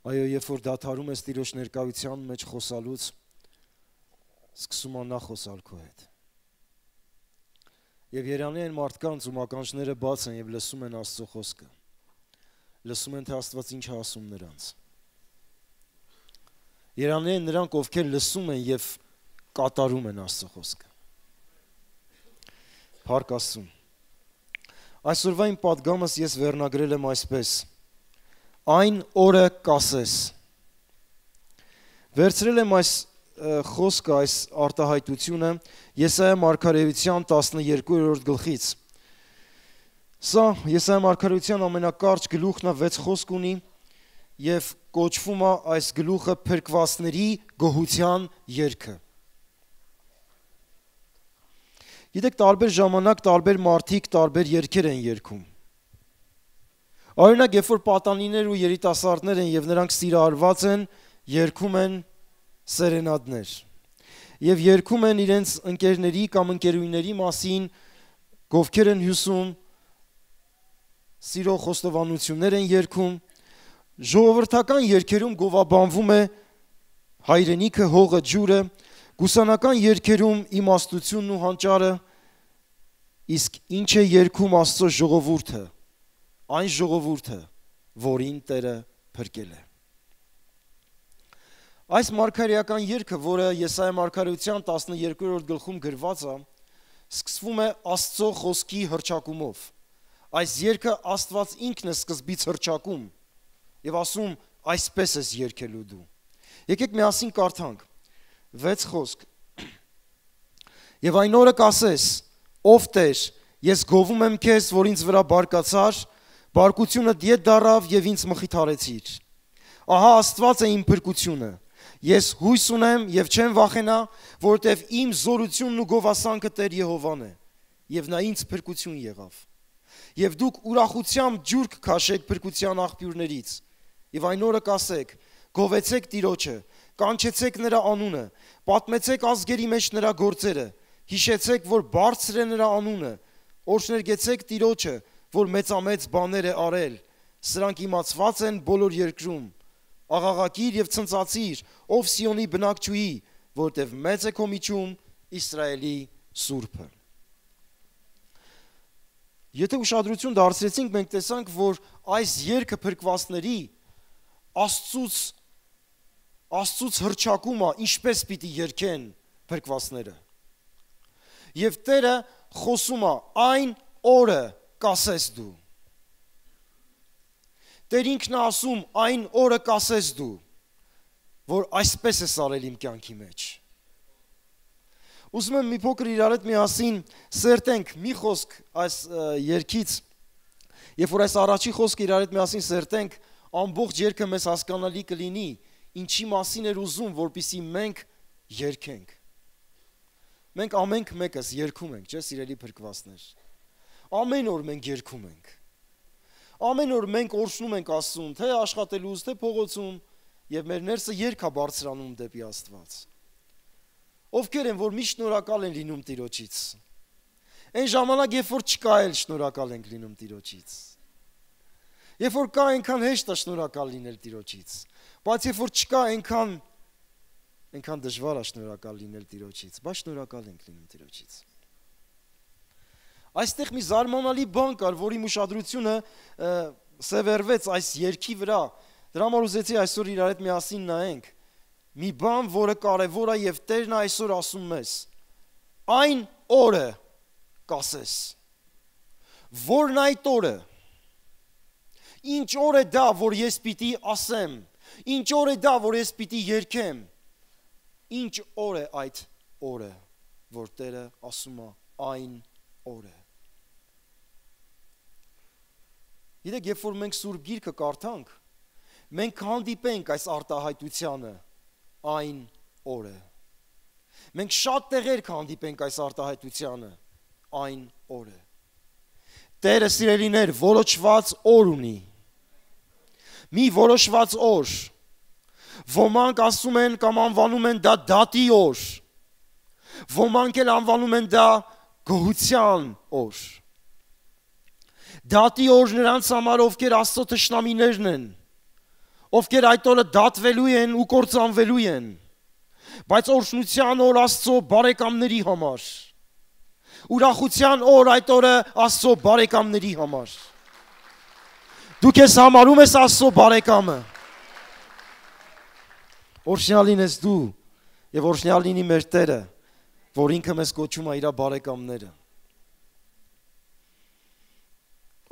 Այո, երբ որ դադարում ես Տիրոջ ներկայության մեջ խոսալուց, սկսում անա խոսալ քո հետ։ Եվ երանի են մարդկանց, ում ականջները բաց են եւ լսում են Աստծո խոսքը։ Լսում են, թե Աստված ինչ է ասում նրանց։ Երանի են նրանք, ովքեր լսում են եւ կատարում են Աստծո խոսքը։ Փառք Աստծուն։ Այսօրվա իմ պատգամս ես վերնագրել եմ այսպես. Այն օրը կասես։ Վերցրել եմ այս խոսքը, այս արտահայտությունը Եսայիա մարգարեության 12-րդ գլխից։ Սա Եսայիա մարգարեության ամենակարճ գլուխն է, 6 խոսք ունի եւ կոչվում է այս գլուխը փրկվածների գոհության երգը։ Գիտեք, տարբեր ժամանակ տարբեր մարդիկ տարբեր երգեր են երգում։ Օրինակ, երբ որ պատանիներ ու երիտասարդներ են եւ նրանք սիրահարված են, երգում են սերենադներ։ Եվ երգում են իրենց ընկերների կամ ընկերուհիների մասին, ովքեր են հյուսում, սիրո խոստովանություններ են երգում։ Ժողովրդական երգերում գովաբանվում է հայրենիքը, հողը, ջուրը, գուսանական երգերում իմաստությունն ու հանճարը, իսկ ինչ է երգում Աստծո ժողովուրդը, այն ժողովուրդը, որին Տերը փրկել է։ Այս մարգարեական երգը, որը Եսայիա մարգարեության 12-րդ գլխում գրված է, սկսվում է Աստծո խոսքի հռչակումով։ Այս երգը Աստված ինքն է սկզբից հռչակում եւ ասում, այսպես ես երգելու դու։ Եկեք միասին կարդանք 6 խոսք։ Եվ այն օրը կասես, ով Տեր, ես գովում եմ քեզ, որ ինձ վրա բարկացար, բարկությունը դիետ դարավ եւ ինձ մխիթարեցիր։ Ահա Աստված է իմ փրկությունը։ Ես հույս ունեմ եւ չեմ վախենա, որովհետեւ իմ զորությունն ու գովասանքը Տեր Եհովան է, եւ նա ինձ փրկություն եղավ։ Եվ դուք ուրախությամբ ջուր կքաշեք փրկության աղբյուրներից։ Եվ այն օրը կասեք, գովեցեք Տիրոջը, կանչեցեք նրա անունը, պատմեցեք ազգերի մեջ նրա գործերը, հիշեցեք, որ բարձր է նրա անունը, օրհներգեցեք Տիրոջը, որ մեծամեծ բաներ է արել, սրանք իմացված են բոլոր երկրում, աղաղակիր եւ ցնծացիր, ով Սիոնի բնակչուհի, որտեւ մեծ է քո միջում Իսրայելի Սուրբը։ Եթե ուշադրություն դարձրեցինք, մենք տեսանք, որ այս երգը փրկվածների Աստծուց հռչակում է, ինչպես պիտի երգեն փրկվածները։ Եվ Տերը խոսում է, այն օրը կասես դու։ Տեր ինքն է ասում, այն օրը կասես դու, որ այսպես ես արել իմ կյանքի մեջ։ Ուզում եմ մի փոքր իրար հետ միասին սերտենք մի խոսք այս երգից, երբ որ այս առաջի խոսքը իրար հետ միասին սերտենք, ամբողջ երգը մեզ հասկանալի կլինի, ինչի մասին էր ուզում, որպեսզի մենք երգենք։ Մենք ամենք մեկս երգում ենք, չէ՞ սիրելի փրկվածներ։ Ամեն օր մենք երգում ենք։ Ամեն օր մենք օրհնում ենք Աստծուն, թե աշխատելուց, թե փողոցում, եւ մեր ներսը երգ է բարձրանում դեպի Աստված։ Ովքեր են, որ միշտ շնորհակալ են լինում Տիրոջից։ Այն ժամանակ, երբ որ չկա, էլ շնորհակալ ենք լինում Տիրոջից։ Երբ որ կա, այնքան հեշտ է շնորհակալ լինել Տիրոջից, բայց երբ որ չկա, այնքան դժվար է շնորհակալ լինել Տիրոջից, բայց շնորհակալ ենք լինում Տիրոջից։ Այստեղ մի զարմանալի բան կար, որի ուշադրությունը սևեռվեց այս երգի վրա։ Դրա համար ուզեցի այսօր իրար հետ միասին նայենք։ Մի բան, որը կարևոր է եւ Տերն այսօր ասում մեզ. այն օրը կասես։ Որն այդ օրը։ Ինչ օր է դա, որ ես պիտի ասեմ։ Ինչ օր է դա, որ ես պիտի երգեմ։ Ինչ օր է այդ օրը, որ Տերը ասում է այն օրը։ Գիտեք, երբ որ մենք Սուրբ Գիրքը կարդանք, մենք հանդիպենք այս արտահայտությանը այն օրը։ Մենք շատ տեղեր կհանդիպենք այս արտահայտությանը այն օրը։ Տերը սիրելիներ որոշված օր ունի։ Մի որոշված օր։ Ոմանք ասում են կամ անվանում են դա դատի օր։ Ոմանք էլ անվանում են դա գոհության օր։ Դատի օր նրանց համար, ովքեր Աստծո թշնամիներն են, ովքեր այդ օրը դատվելու են ու կործանվելու են, բայց օրհնության օր Աստծո բարեկամների համար, ուրախության օր այդ օրը Աստծո բարեկամների համար։ Դու քեզ համարում ես Աստծո բարեկամը։ Օրհնյալ լինես դու եւ օրհնյալ լինի մեր Տերը, որ ինքը մեզ կոչում է իր բարեկամները։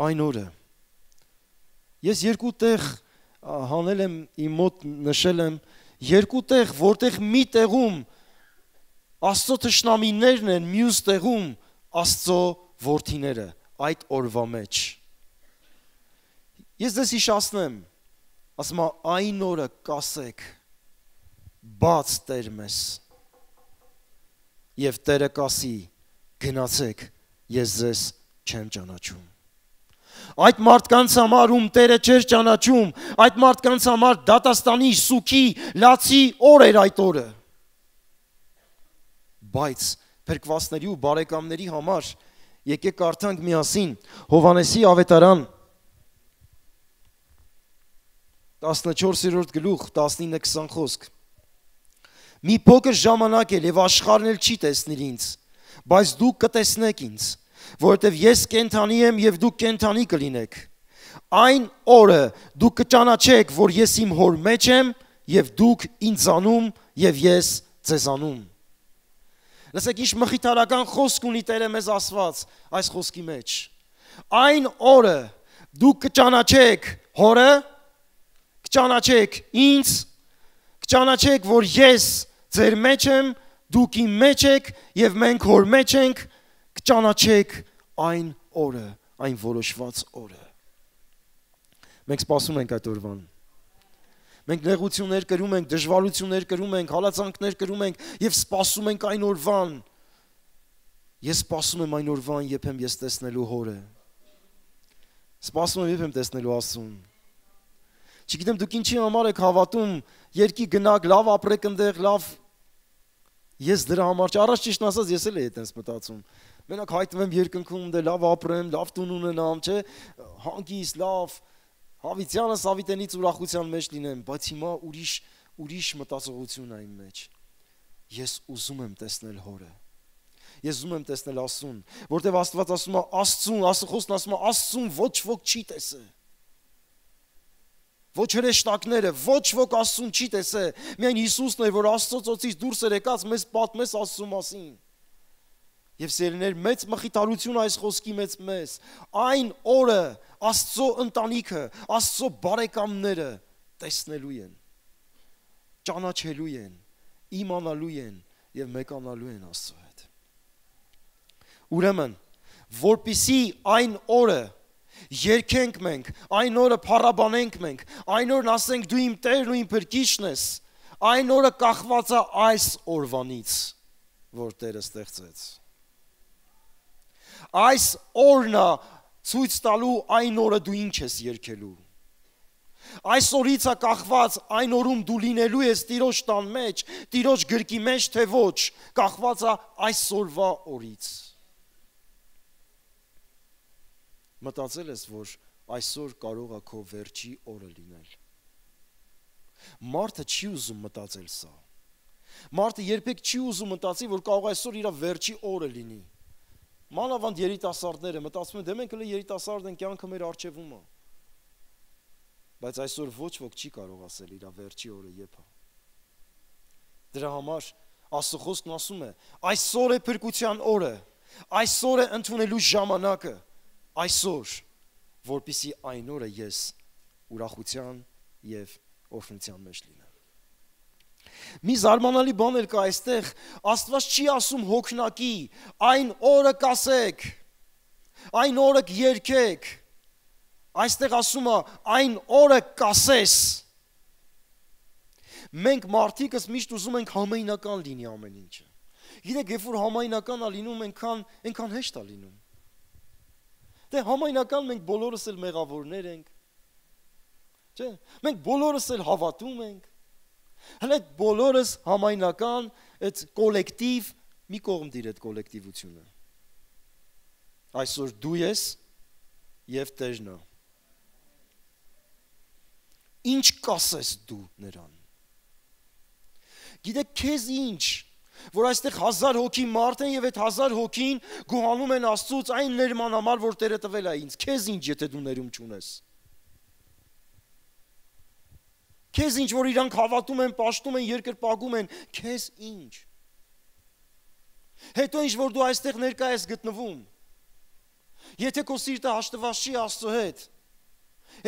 Այն օրը ես երկու տեղ հանել եմ իմ մոտ, նշել եմ երկու տեղ, որտեղ մի տեղում Աստծո թշնամիներն են, մյուս տեղում Աստծո որդիները այդ օրվա մեջ։ Ես ձեզ հիշացնեմ, ասում եմ այն օրը կասեք, բաց Տեր մեզ, եւ Տերը կասի, գնացեք, ես ձեզ չեմ ճանաչում։ Այդ մարդկանց համար ում Տերը չէր ճանաչում, այդ մարդկանց համար դատաստանի, սուքի, լացի օր էր այդ օրը։ Բայց փրկվածների ու բարեկամների համար եկեք կարդանք միասին Հովհաննեսի ավետարան 14-րդ գլուխ 19-20 խոսք։ Մի փոքր ժամանակ էլ եւ աշխարհն էլ չի տեսնիր ինձ, բայց դուք կտեսնեք ինձ, որովհետև ես կենթանի եմ եւ դուք կենթանի կլինեք։ Այն օրը դուք կճանաչեք, որ ես իմ հոր մեջ եմ եւ դուք ինձանում եւ ես ձեզանում։ Լսեք, ինչ մխիթարական խոսք ունի Տերը մեզ ասված այս խոսքի մեջ։ Այն օրը դուք կճանաչեք հորը, կճանաչեք ինձ, կճանաչեք, որ ես ձեր մեջ եմ, դուք իմ մեջ եք եւ մենք հոր մեջ ենք, կճանաչեք այն օրը, այն որոշված օրը։ Մենք սպասում ենք այդ օրվան։ Մենք նեղություններ կրում ենք, դժվարություններ կրում ենք, հալածանքներ կրում ենք եւ սպասում ենք այն օրվան։ Ես սպասում եմ այն օրվան, երբ եմ ես տեսնելու հորը։ Սպասում եմ, երբ եմ տեսնելու Աստծուն։ Չգիտեմ դուք ինչի համար եք հավատում, երկի գնաք, լավ ապրեք այնտեղ, լավ։ Ես դրա համար առաջ ճիշտ ասած ես էլ էի այդպես մտածում։ Մենակ հայտնվեմ երկնքում, դե լավ ապրեմ, լավ տուն ունենամ, չէ, հանգիստ, լավ, հավիտյանս ավիտենից ուրախության մեջ լինեմ, բայց հիմա ուրիշ մտածողություն է իմ մեջ։ Ես ուզում եմ տեսնել հորը։ Ես ուզում եմ տեսնել Աստծուն, որտեղ Աստված ասում է Աստծուն, Աստծո ասում է Աստծուն ոչ ոք չի տեսել։ Ոչ հրեշտակները, ոչ ոք Աստծուն չի տեսել։ Միայն Հիսուսն էր, որ Աստծո ծոցից դուրս էր եկած, մեզ պատմեց Աստծո մասին։ Եվ սերներ մեծ մխիթարություն այս խոսքի մեզ։ Այն օրը Աստծո ընտանիքը, Աստծո բարեկամները տեսնելու են, ճանաչելու են, իմանալու են եւ մեկանալու են Աստծո հետ։ Ուրեմն, որպիսի այն օրը երկենք մենք, այն օրը փառաբանենք մենք, այն օրն ասենք դու իմ Տերն ու իմ Փրկիչն ես, այն օրը կախված է այս օրվանից, որ Տերը ստեղծեց։ Այս օրն է ցույց տալու այն օրը դու ինչ ես երգելու։ Այս օրից է կախված այն օրում դու լինելու ես Տիրոջ տան մեջ, Տիրոջ գրկի մեջ, թե ոչ, կախված է այս օրվա օրից։ Մտածել ես, որ այսօր կարող է քո վերջի օրը լինել։ Մարդը չի ուզում մտածել սա։ Մարդը երբեք չի ուզում մտածի, որ կարող է այսօր իր վերջի օրը լինի։ Մանավանդ երիտասարդները մտածում են, դե մենք հենց երիտասարդ ենք, կյանքը մեր առջևում է։ Բայց այսօր ոչ ոք չի կարող ասել իր վերջի օրը երբ է։ Դրա համար Աստծո խոսքն ասում է, այսօր է փրկության օրը, այսօր է ընդունելու ժամանակը, այսօր, որպեսզի այն օրը ես ուրախության եւ օրհնության մեջ լինեմ։ Մի զարմանալի բան էլ կա այստեղ, Աստված չի ասում հոգնակի, այն օրը կասեք, այն օրը երգեք, այստեղ ասում է, այն օրը կասես։ Մենք մարդիկս միշտ ուզում ենք համայնական լինի ամեն ինչը։ Գիտեք, երբ որ համայնական է լինում, այնքան հեշտ է լինում։ Դե համայնական մենք բոլորս էլ մեղավորներ ենք, չէ՞։ Մենք բոլորս էլ հավատում ենք։ Հələ բոլորս համայնական, այդ կոլեկտիվ, մի կողմ դիր այդ կոլեկտիվությունը։ Այսօր դու ես եւ Տերն է։ Ինչ կասես դու նրան։ Գիտեք քեզ ինչ, որ այստեղ 1000 հոգի մարդ են եւ այդ 1000 հոգին գոհանում են Աստծուց այն ներման համար, որ Տերը տվել է ինձ։ Քեզ ինչ, եթե դու ներում չունես։ Քեզ ինչ, որ իրանք հավատում են, պաշտում են, երկրպագում են, քեզ ինչ։ Հետո ինչ, որ դու այստեղ ներկա ես գտնվում։ Եթե քո սիրտը հաշտված չի Աստծո հետ,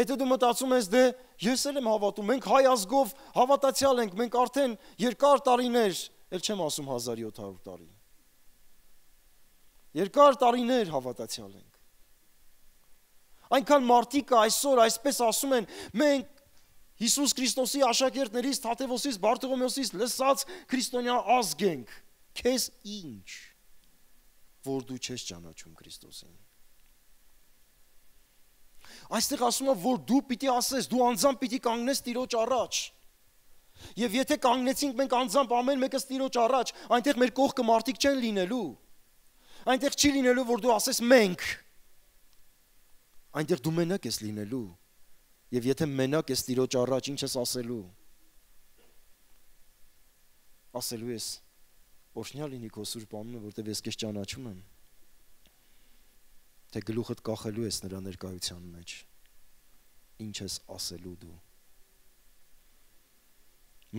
եթե դու մտածում ես դե ես էլ եմ հավատում, մենք հայ ազգով հավատացյալ ենք, մենք արդեն երկար տարիներ, էլ չեմ ասում 1700 տարի։ Երկար տարիներ հավատացյալ ենք։ Այնքան մարդիկ այսօր այսպես ասում են, մենք Հիսուս Քրիստոսի աշակերտներից, Թադևոսից, Բարտողոմեոսից լսած քրիստոնյա ազգ ենք։ Քեզ ինչ, որ դու չես ճանաչում Քրիստոսին։ Այստեղ ասում է, որ դու պիտի ասես, դու անձամբ պիտի կանգնես Տիրոջ առաջ։ Եվ եթե կանգնեցինք մենք անձամբ ամեն մեկս Տիրոջ առաջ, այնտեղ մեր կողքը մարդիկ չեն լինելու։ Այնտեղ չի լինելու, որ դու ասես մենք։ Այնտեղ դու մենակ ես լինելու։ Եվ եթե մենակ ես Տիրոջ առաջ, ինչ ես ասելու։ Ասելու ես, օրհնյալ լինի քո Սուրբ անունը, որտեղ ես քեզ ճանաչում եմ։ Թե գլուխդ կախելու ես նրա ներկայության մեջ, ինչ ես ասելու դու։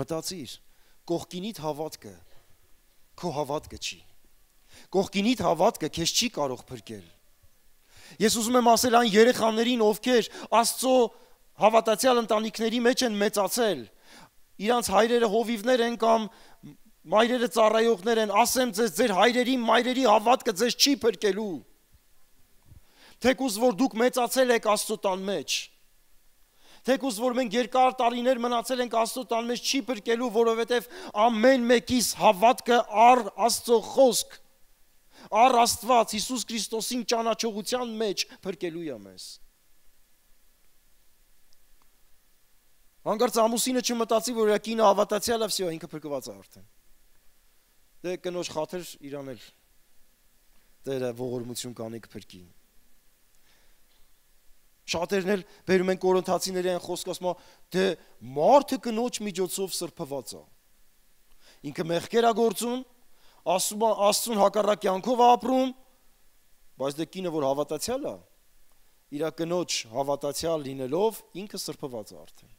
Մտածիր, կողքինիդ հավատքը, քո հավատքը չի։ Կողքինիդ հավատքը քեզ չի կարող փրկել։ Ես ուզում եմ ասել այն երեխաներին, ովքեր Աստծո հավատացյալ ընտանիքների մեջ են մեծացել, իրանց հայրերը հովիվներ են կամ մայրերը ծառայողներ են, ասեմ ձեզ, ձեր հայրերի, մայրերի հավատքը ձեզ չի փրկելու։ Թեկուզ որ դուք մեծացել եք Աստծո տան մեջ, թեկուզ որ մենք երկար տարիներ մնացել ենք Աստծո տան մեջ, չի փրկելու, որովհետև ամեն մեկիս հավատքը առ Աստծո խոսք, առ Աստված, Հիսուս Քրիստոսին ճանաչողության մեջ փրկելու է մեզ։ Հանկարծ ամուսինը չմտածի, որ իր կինը հավատացյալ է, վсё, ինքը փրկված է արդեն։ Դե կնոջ խաթր իրան էլ Տերը ողորմություն կանի կփրկի։ Շատերն էլ բերում են Կորինթացիների այն խոսքը, ասում է, դե մարդը կնոջ միջոցով սրբված է։ Ինքը մեղքեր է գործում, ասում է Աստծուն հակառակ կյանքով է ապրում, բայց դե կինը որ հավատացյալ է, իր կնոջ հավատացյալ լինելով ինքը սրբված է արդեն։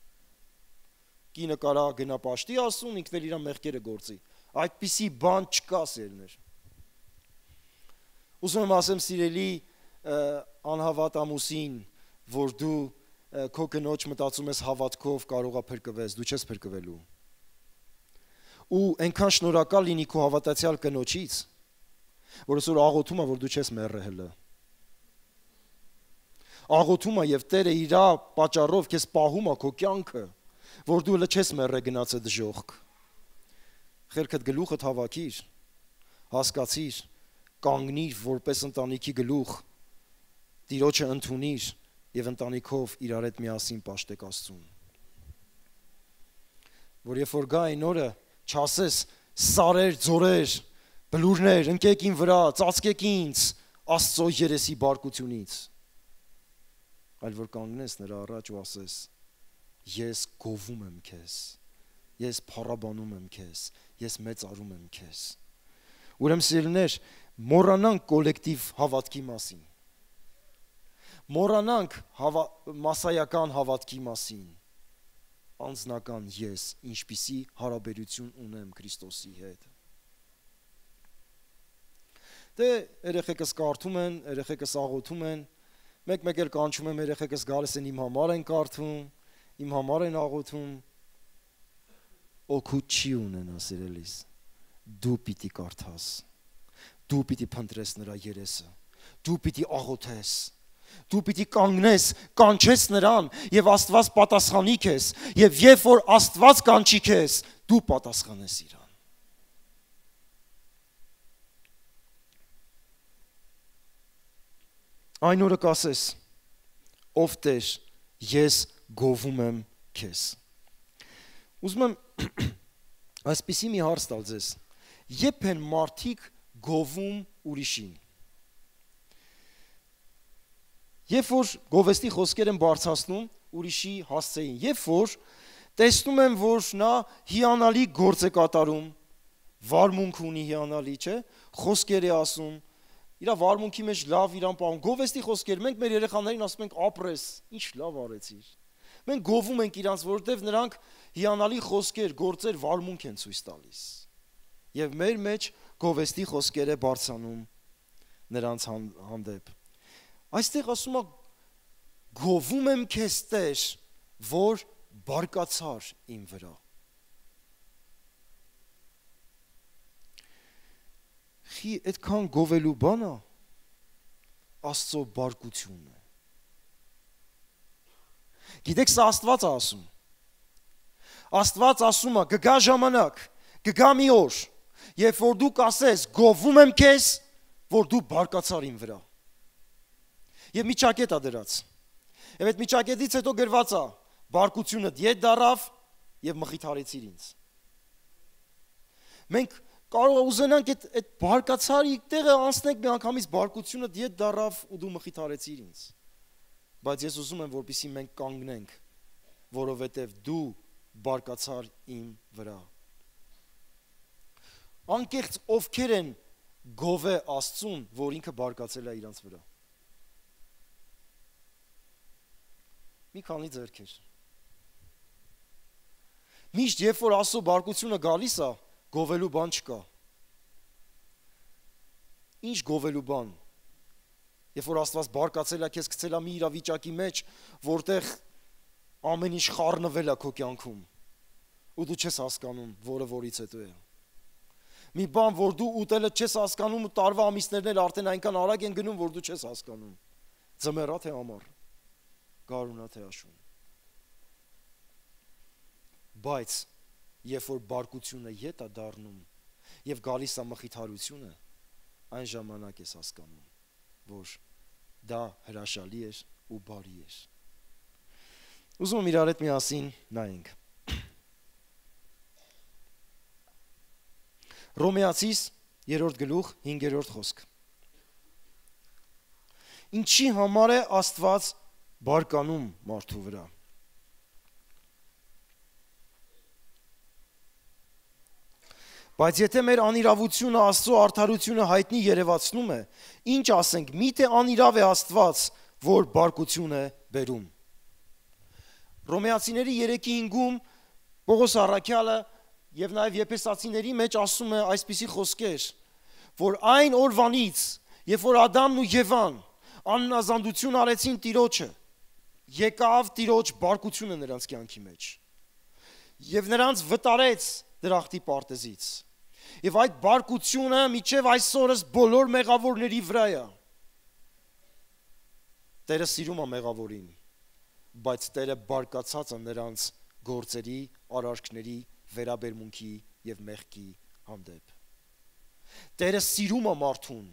Կինը կարա գնա պաշտի Աստծուն, ինքն էլ իր մեղքերը գործի։ Այդպիսի բան չկա, սիրելիներ։ Ուզում եմ ասեմ, սիրելի անհավատ ամուսին, որ դու քո կնոջ մտածում ես հավատքով կարող է փրկվես, դու չես փրկվելու։ Ու այնքան շնորհակալ լինի քո հավատացյալ կնոջից, որ այսօր աղոթում է, որ դու չես մեռել։ Աղոթում է եւ Տերը իր պատճառով քեզ պահում է քո կյանքը, որ դու հələ չես մեռել գնաց այդ ժողք։ Խելքդ գլուխդ հավաքիր, հասկացիր, կանգնիր որպես ընտանիքի գլուխ, Տիրոջը ընդունիր եւ ընտանիքով իրար հետ միասին պաշտեք Աստծուն։ Որ երբ որ գա այն օրը, չասես սարեր, ձորեր, բլուրներ, ընկեք ին վրա, ծածկեք ինձ Աստծո երեսի բարկությունից, այլ որ կանգնես նրա առաջ ու ասես. Ես գովում եմ քեզ, ես փառաբանում եմ քեզ, ես մեծարում եմ քեզ։ Ուրեմն սիրելիներ, մոռանանք կոլեկտիվ հավատքի մասին, մոռանանք մասսայական հավատքի մասին, անձնական ես, ինչպիսի հարաբերություն ունեմ Քրիստոսի հետ։ Դե երեխեքս կարդում են, երեխեքս աղոթում են, մեկ-մեկ էլ կանչում եմ երեխեքս գալիս են իմ համար են կարդում, իմ համար են աղոթում, օգուտ չի ունենա, սիրելիս, դու պիտի կարդաս, դու պիտի փնտրես նրա երեսը, դու պիտի աղոթես, դու պիտի կանգնես, կանչես նրան եւ Աստված պատասխանի քեզ, եւ երբ որ Աստված կանչի քեզ, դու պատասխանես իրան։ Այն օրը կասես. ով Տեր, ես գովում եմ քեզ։ Ուզում եմ այսպիսի մի հարց տալ ձեզ. երբ են մարդիկ գովում ուրիշին։ Երբ որ գովեստի խոսքեր են բարձրացնում, ուրիշի հասցեին։ Երբ որ տեսնում եմ, որ նա հիանալի գործ է կատարում, վարմունք ունի հիանալի, չէ, խոսքեր է ասում, իր վարմունքի մեջ լավ իրան պահում, գովեստի խոսքեր, մենք մեր երեխաներին ասում ենք ապրես, ինչ լավ արեցիր։ Մենք գովում ենք իրանց, որովհետև նրանք հիանալի խոսքեր, գործեր, վարմունք են ցույց տալիս։ Եվ մեր մեջ գովեստի խոսքեր է բարձանում նրանց հանդեպ։ Այստեղ ասում է գովում եմ քեզ Տեր, որ բարկացար իմ վրա։ Խի այդքան գովելու բանա Աստծո բարկությունն է։ Գիտեք, սա Աստված է ասում։ Աստված ասում է, կգա ժամանակ, կգա մի օր, երբ որ դու կասես, գովում եմ քեզ, որ դու բարկացար իմ վրա։ Եվ մի ճակետ է դրած։ Եվ այդ մի ճակետից հետո գրված է, բարկությունը դիետ դարավ եւ մխիթարեցիր ինձ։ Մենք կարող ուզենանք այդ բարկացարի տեղը անցնենք մի անգամից բարկությունը դիետ դարավ ու դու մխիթարեցիր ինձ։ Բայց ես ուզում եմ, որպեսզի մենք կանգնենք, որովհետև դու բարկացար իմ վրա։ Անկեղծ ովքեր են գովե Աստծուն, որ ինքը բարկացել է իրանց վրա։ Մի քանի ձեռքեր։ Միշտ երբ որ Աստծո բարկությունը գալիս է, գովելու բան չկա։ Ինչ գովելու բան։ Երբ որ Աստված բարկացել է քեզ, գցել է մի իրավիճակի մեջ, որտեղ ամեն ինչ խառնվել է քո կյանքում, ու դու չես հասկանում, որը որից հետո է։ Մի բան, որ դու ուտելը չես հասկանում, ու տարվա ամիսներն էլ արդեն այնքան արագ են գնում, որ դու չես հասկանում։ Ձմեռա թե ամառ, գարունա թե աշուն։ Բայց երբ որ բարկությունը ետ է դառնում եւ գալիս է մխիթարությունը, այն ժամանակ ես հասկանում, որ դա հրաշալի էր ու բարի էր։ Ուզում եմ իրար հետ միասին նայենք։ Հռոմեացիս 3-րդ գլուխ 5-րդ խոսք։ Ինչի համար է Աստված բարկանում մարդու վրա։ Բայց եթե մեր անիրավությունը Աստծո արդարությունը հայտնի երևացնում է, ինչ ասենք, միթե անիրավ է Աստված, որ բարկություն է բերում։ Հռոմեացիների 3:5-ում Պողոս առաքյալը եւ նաեւ Եփեսացիների մեջ ասում է այսպիսի խոսքեր, որ այն օրվանից, երբ որ Ադամն ու Եվան աննազանդություն արեցին Տիրոջը, եկավ Տիրոջ բարկությունը նրանց կյանքի մեջ։ Եվ նրանց վտարեց դրախտի պարտեզից։ Եվ այդ բարկությունը միջև այսօրս բոլոր մեղավորների վրա է։ Տերը սիրում է մեղավորին, բայց Տերը բարկացած է նրանց գործերի, արարքների, վերաբերմունքի եւ մեղքի հանդեպ։ Տերը սիրում է մարդուն,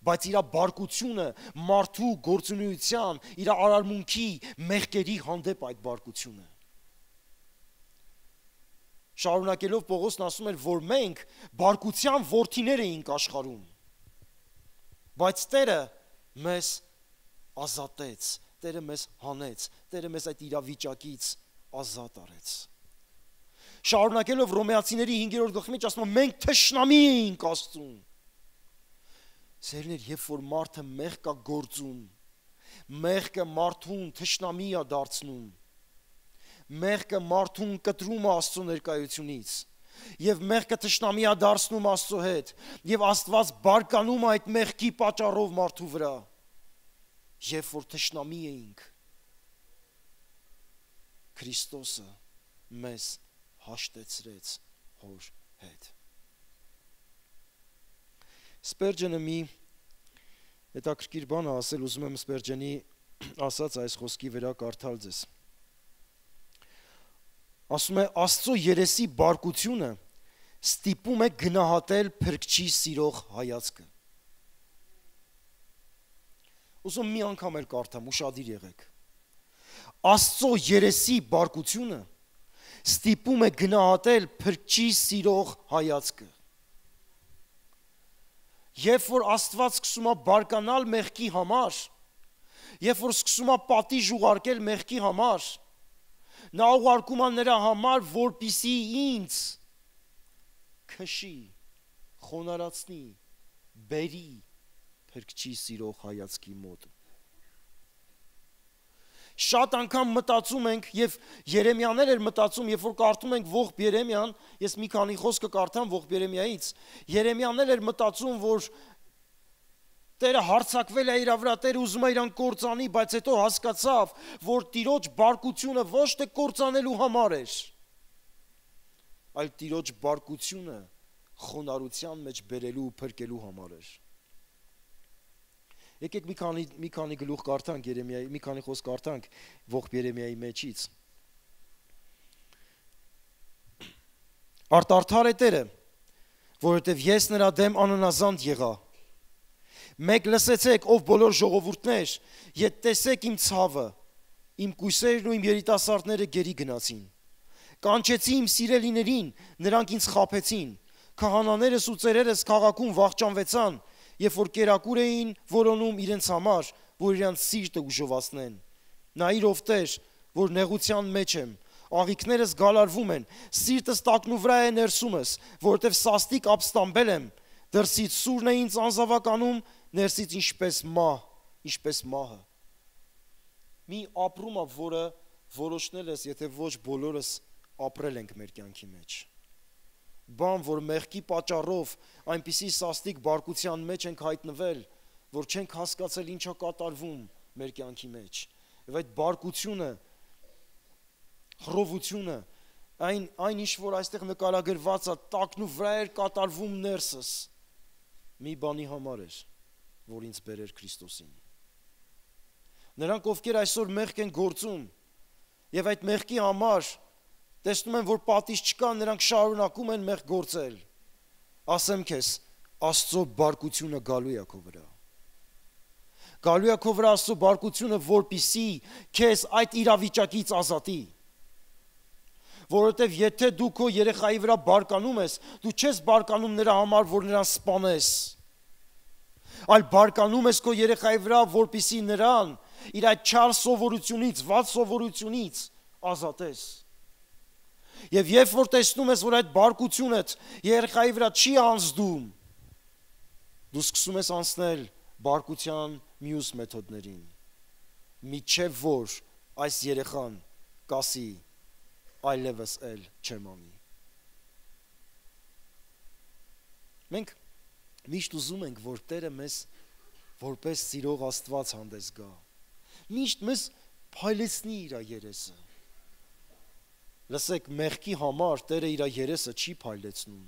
բայց իր բարկությունը մարդու գործունեության, իր արարմունքի, մեղքերի հանդեպ այդ բարկությունը։ Շարունակելով Պողոսն ասում էր, որ մենք բարկության որդիներ էինք աշխարհում, բայց Տերը մեզ ազատեց, Տերը մեզ հանեց, Տերը մեզ այդ իրավիճակից ազատ արեց։ Շարունակելով Հռոմեացիների 5-րդ գլխի մեջ ասում է, մենք թշնամի էինք Աստծուն։ Սերներ, երբ որ մարդը մեղք է գործում, մեղքը մարդուն թշնամի է դարձնում, մեղքը մարդուն կտրում է Աստծո ներկայությունից, եւ մեղքը թշնամի է դարձնում Աստծո հետ, եւ Աստված բարկանում է այդ մեղքի պատճառով մարդու վրա, երբ որ թշնամի էինք, Քրիստոսը մեզ հաշտեցրեց հոր հետ։ Սպերջենը մի հետաքրքիր բան է ասել, ուզում եմ Սպերջենի ասած այս խոսքի վրա կարդալ ձեզ։ Ասում է, Աստծո երեսի բարկությունը ստիպում է գնահատել փրկչի սիրող հայացքը։ Ուզում մի անգամ էլ կարդամ, ուշադիր եղեք։ Աստծո երեսի բարկությունը ստիպում է գնահատել փրկչի սիրող հայացքը։ Երբ որ Աստված սկսում է բարկանալ մեղքի համար, երբ որ սկսում է պատիժ ուղարկել մեղքի համար, նա ուղարկում է նրա համար, որպիսի ինձ քշի, խոնարհացնի, բերի փրկչի սիրող հայացքի մոտ։ Շատ անգամ մտածում ենք, եւ Երեմիան էր մտածում, երբ որ կարդում ենք ողբ Երեմիան, ես մի քանի խոսքը կարդամ ողբ Երեմիայից, Երեմիան էր մտածում, որ Տերը հարձակվել է իր վրա, Տերը ուզում է իրան կործանի, բայց հետո հասկացավ, որ Տիրոջ բարկությունը ոչ թե կործանելու համար էր, այլ Տիրոջ բարկությունը խոնարհության մեջ բերելու ու փրկելու համար էր։ Եկեք մի քանի գլուխ կարդանք Երեմիայի, մի քանի խոսք կարդանք ողբ Երեմիայի մեջից։ Արտարդար է Տերը, որովհետև ես նրա դեմ աննազանդ եղա։ Մեկ լսեցեք, ով բոլոր ժողովուրդներ, ետ տեսեք իմ ցավը, իմ կույսերն ու իմ երիտասարդները գերի գնացին։ Կանչեցի իմ սիրելիներին, նրանք ինձ խաբեցին։ Քահանաներս ու ծերերս քաղաքում վախճանվեցան, երբ որ կերակուր էին որոնում իրենց համար, որ իրենց սիրտը ուժովացնեն։ Նայիր ով Տեր, որ նեղության մեջ եմ, աղիքներս գալարվում են, սիրտս տակնու վրա է ներսումս, որովհետև սաստիկ ապստամբել եմ, դրսից սուրն է ինձ անզավականում, ներսից ինչպես մահը։ Մի ապրումը, որը որոշնել ես, եթե ոչ բոլորս ապրել ենք մեր կյանքի մեջ։ Բան, որ մեղքի պատճառով այնպիսի սաստիկ բարկության մեջ ենք հայտնվել, որ չենք հասկացել ինչա կատարվում մեր կյանքի մեջ։ Եվ այդ բարկությունը, խռովությունը, այն ինչ որ այստեղ նկարագրված է, տակնու վրա էր կատարվում ներսս, մի բանի համար էր, որ ինձ բերեր Քրիստոսին։ Նրանք, ովքեր այսօր մեղք են գործում, եւ այդ մեղքի համար տեսնում են, որ պատիժ չկա, նրանք շարունակում են մեղք գործել։ Ասեմ քեզ, Աստծո բարկությունը գալու է քո վրա։ Գալու է քո վրա Աստծո բարկությունը, որպիսի քեզ այդ իրավիճակից ազատի։ Որովհետև եթե դու քո երեխայի վրա բարկանում ես, դու չես բարկանում նրա համար, որ նրան սպանես, այլ բարկանում ես քո երեխայի վրա, որպիսի նրան իր այդ չար սովորությունից, վատ սովորությունից ազատես։ Եվ երբ որ տեսնում ես, որ այդ բարկությունդ երեխայի վրա չի անցնում, դու սկսում ես անցնել բարկության մյուս մեթոդներին, միջև որ այս երեխան կասի այլևս էլ չեմ անի։ Մենք միշտ ուզում ենք, որ Տերը մեզ որպես սիրող Աստված հանդես գա, միշտ մեզ փայլեցնի իր երեսը։ Լսեք, մեղքի համար Տերը իր երեսը չի փայլեցնում։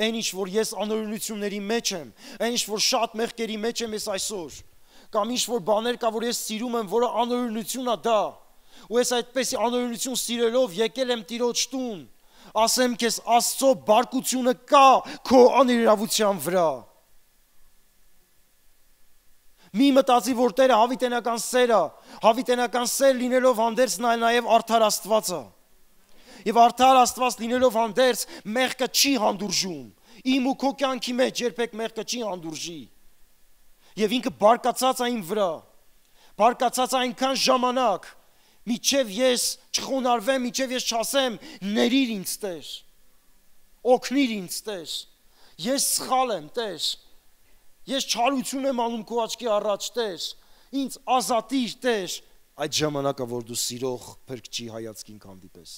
Այն ինչ որ ես անօրենությունների մեջ եմ, այն ինչ որ շատ մեղքերի մեջ եմ ես այսօր, կամ ինչ որ բաներ կա, որ ես սիրում եմ, որը անօրենություն է դա, ու ես այդպես անօրենություն սիրելով եկել եմ Տիրոջ տուն, ասեմ քեզ, Աստծո բարկությունը կա քո անիրավության վրա։ Մի մտածի, որ Տերը հավիտենական սեր է, հավիտենական սեր լինելով հանդերձ նա նաև արդար Աստված է։ Եվ արդար Աստված լինելով հանդերձ մեղքը չի հանդուրժում։ Իմ ու քո կյանքի մեջ երբեք մեղքը չի հանդուրժի։ Եվ ինքը բարկացած է իմ վրա։ Բարկացած է այնքան ժամանակ, միջև ես չխոնարհվեմ, միջև ես չասեմ, ներիր ինձ Տեր։ Օգնիր ինձ Տեր։ Ես սխալ եմ, Տեր։ Ես չարություն եմ անում քո աչքի առաջ, Տեր, ինձ ազատիր, Տեր, այդ ժամանակը, որ դու սիրող փրկչի հայացքին կհանդիպես։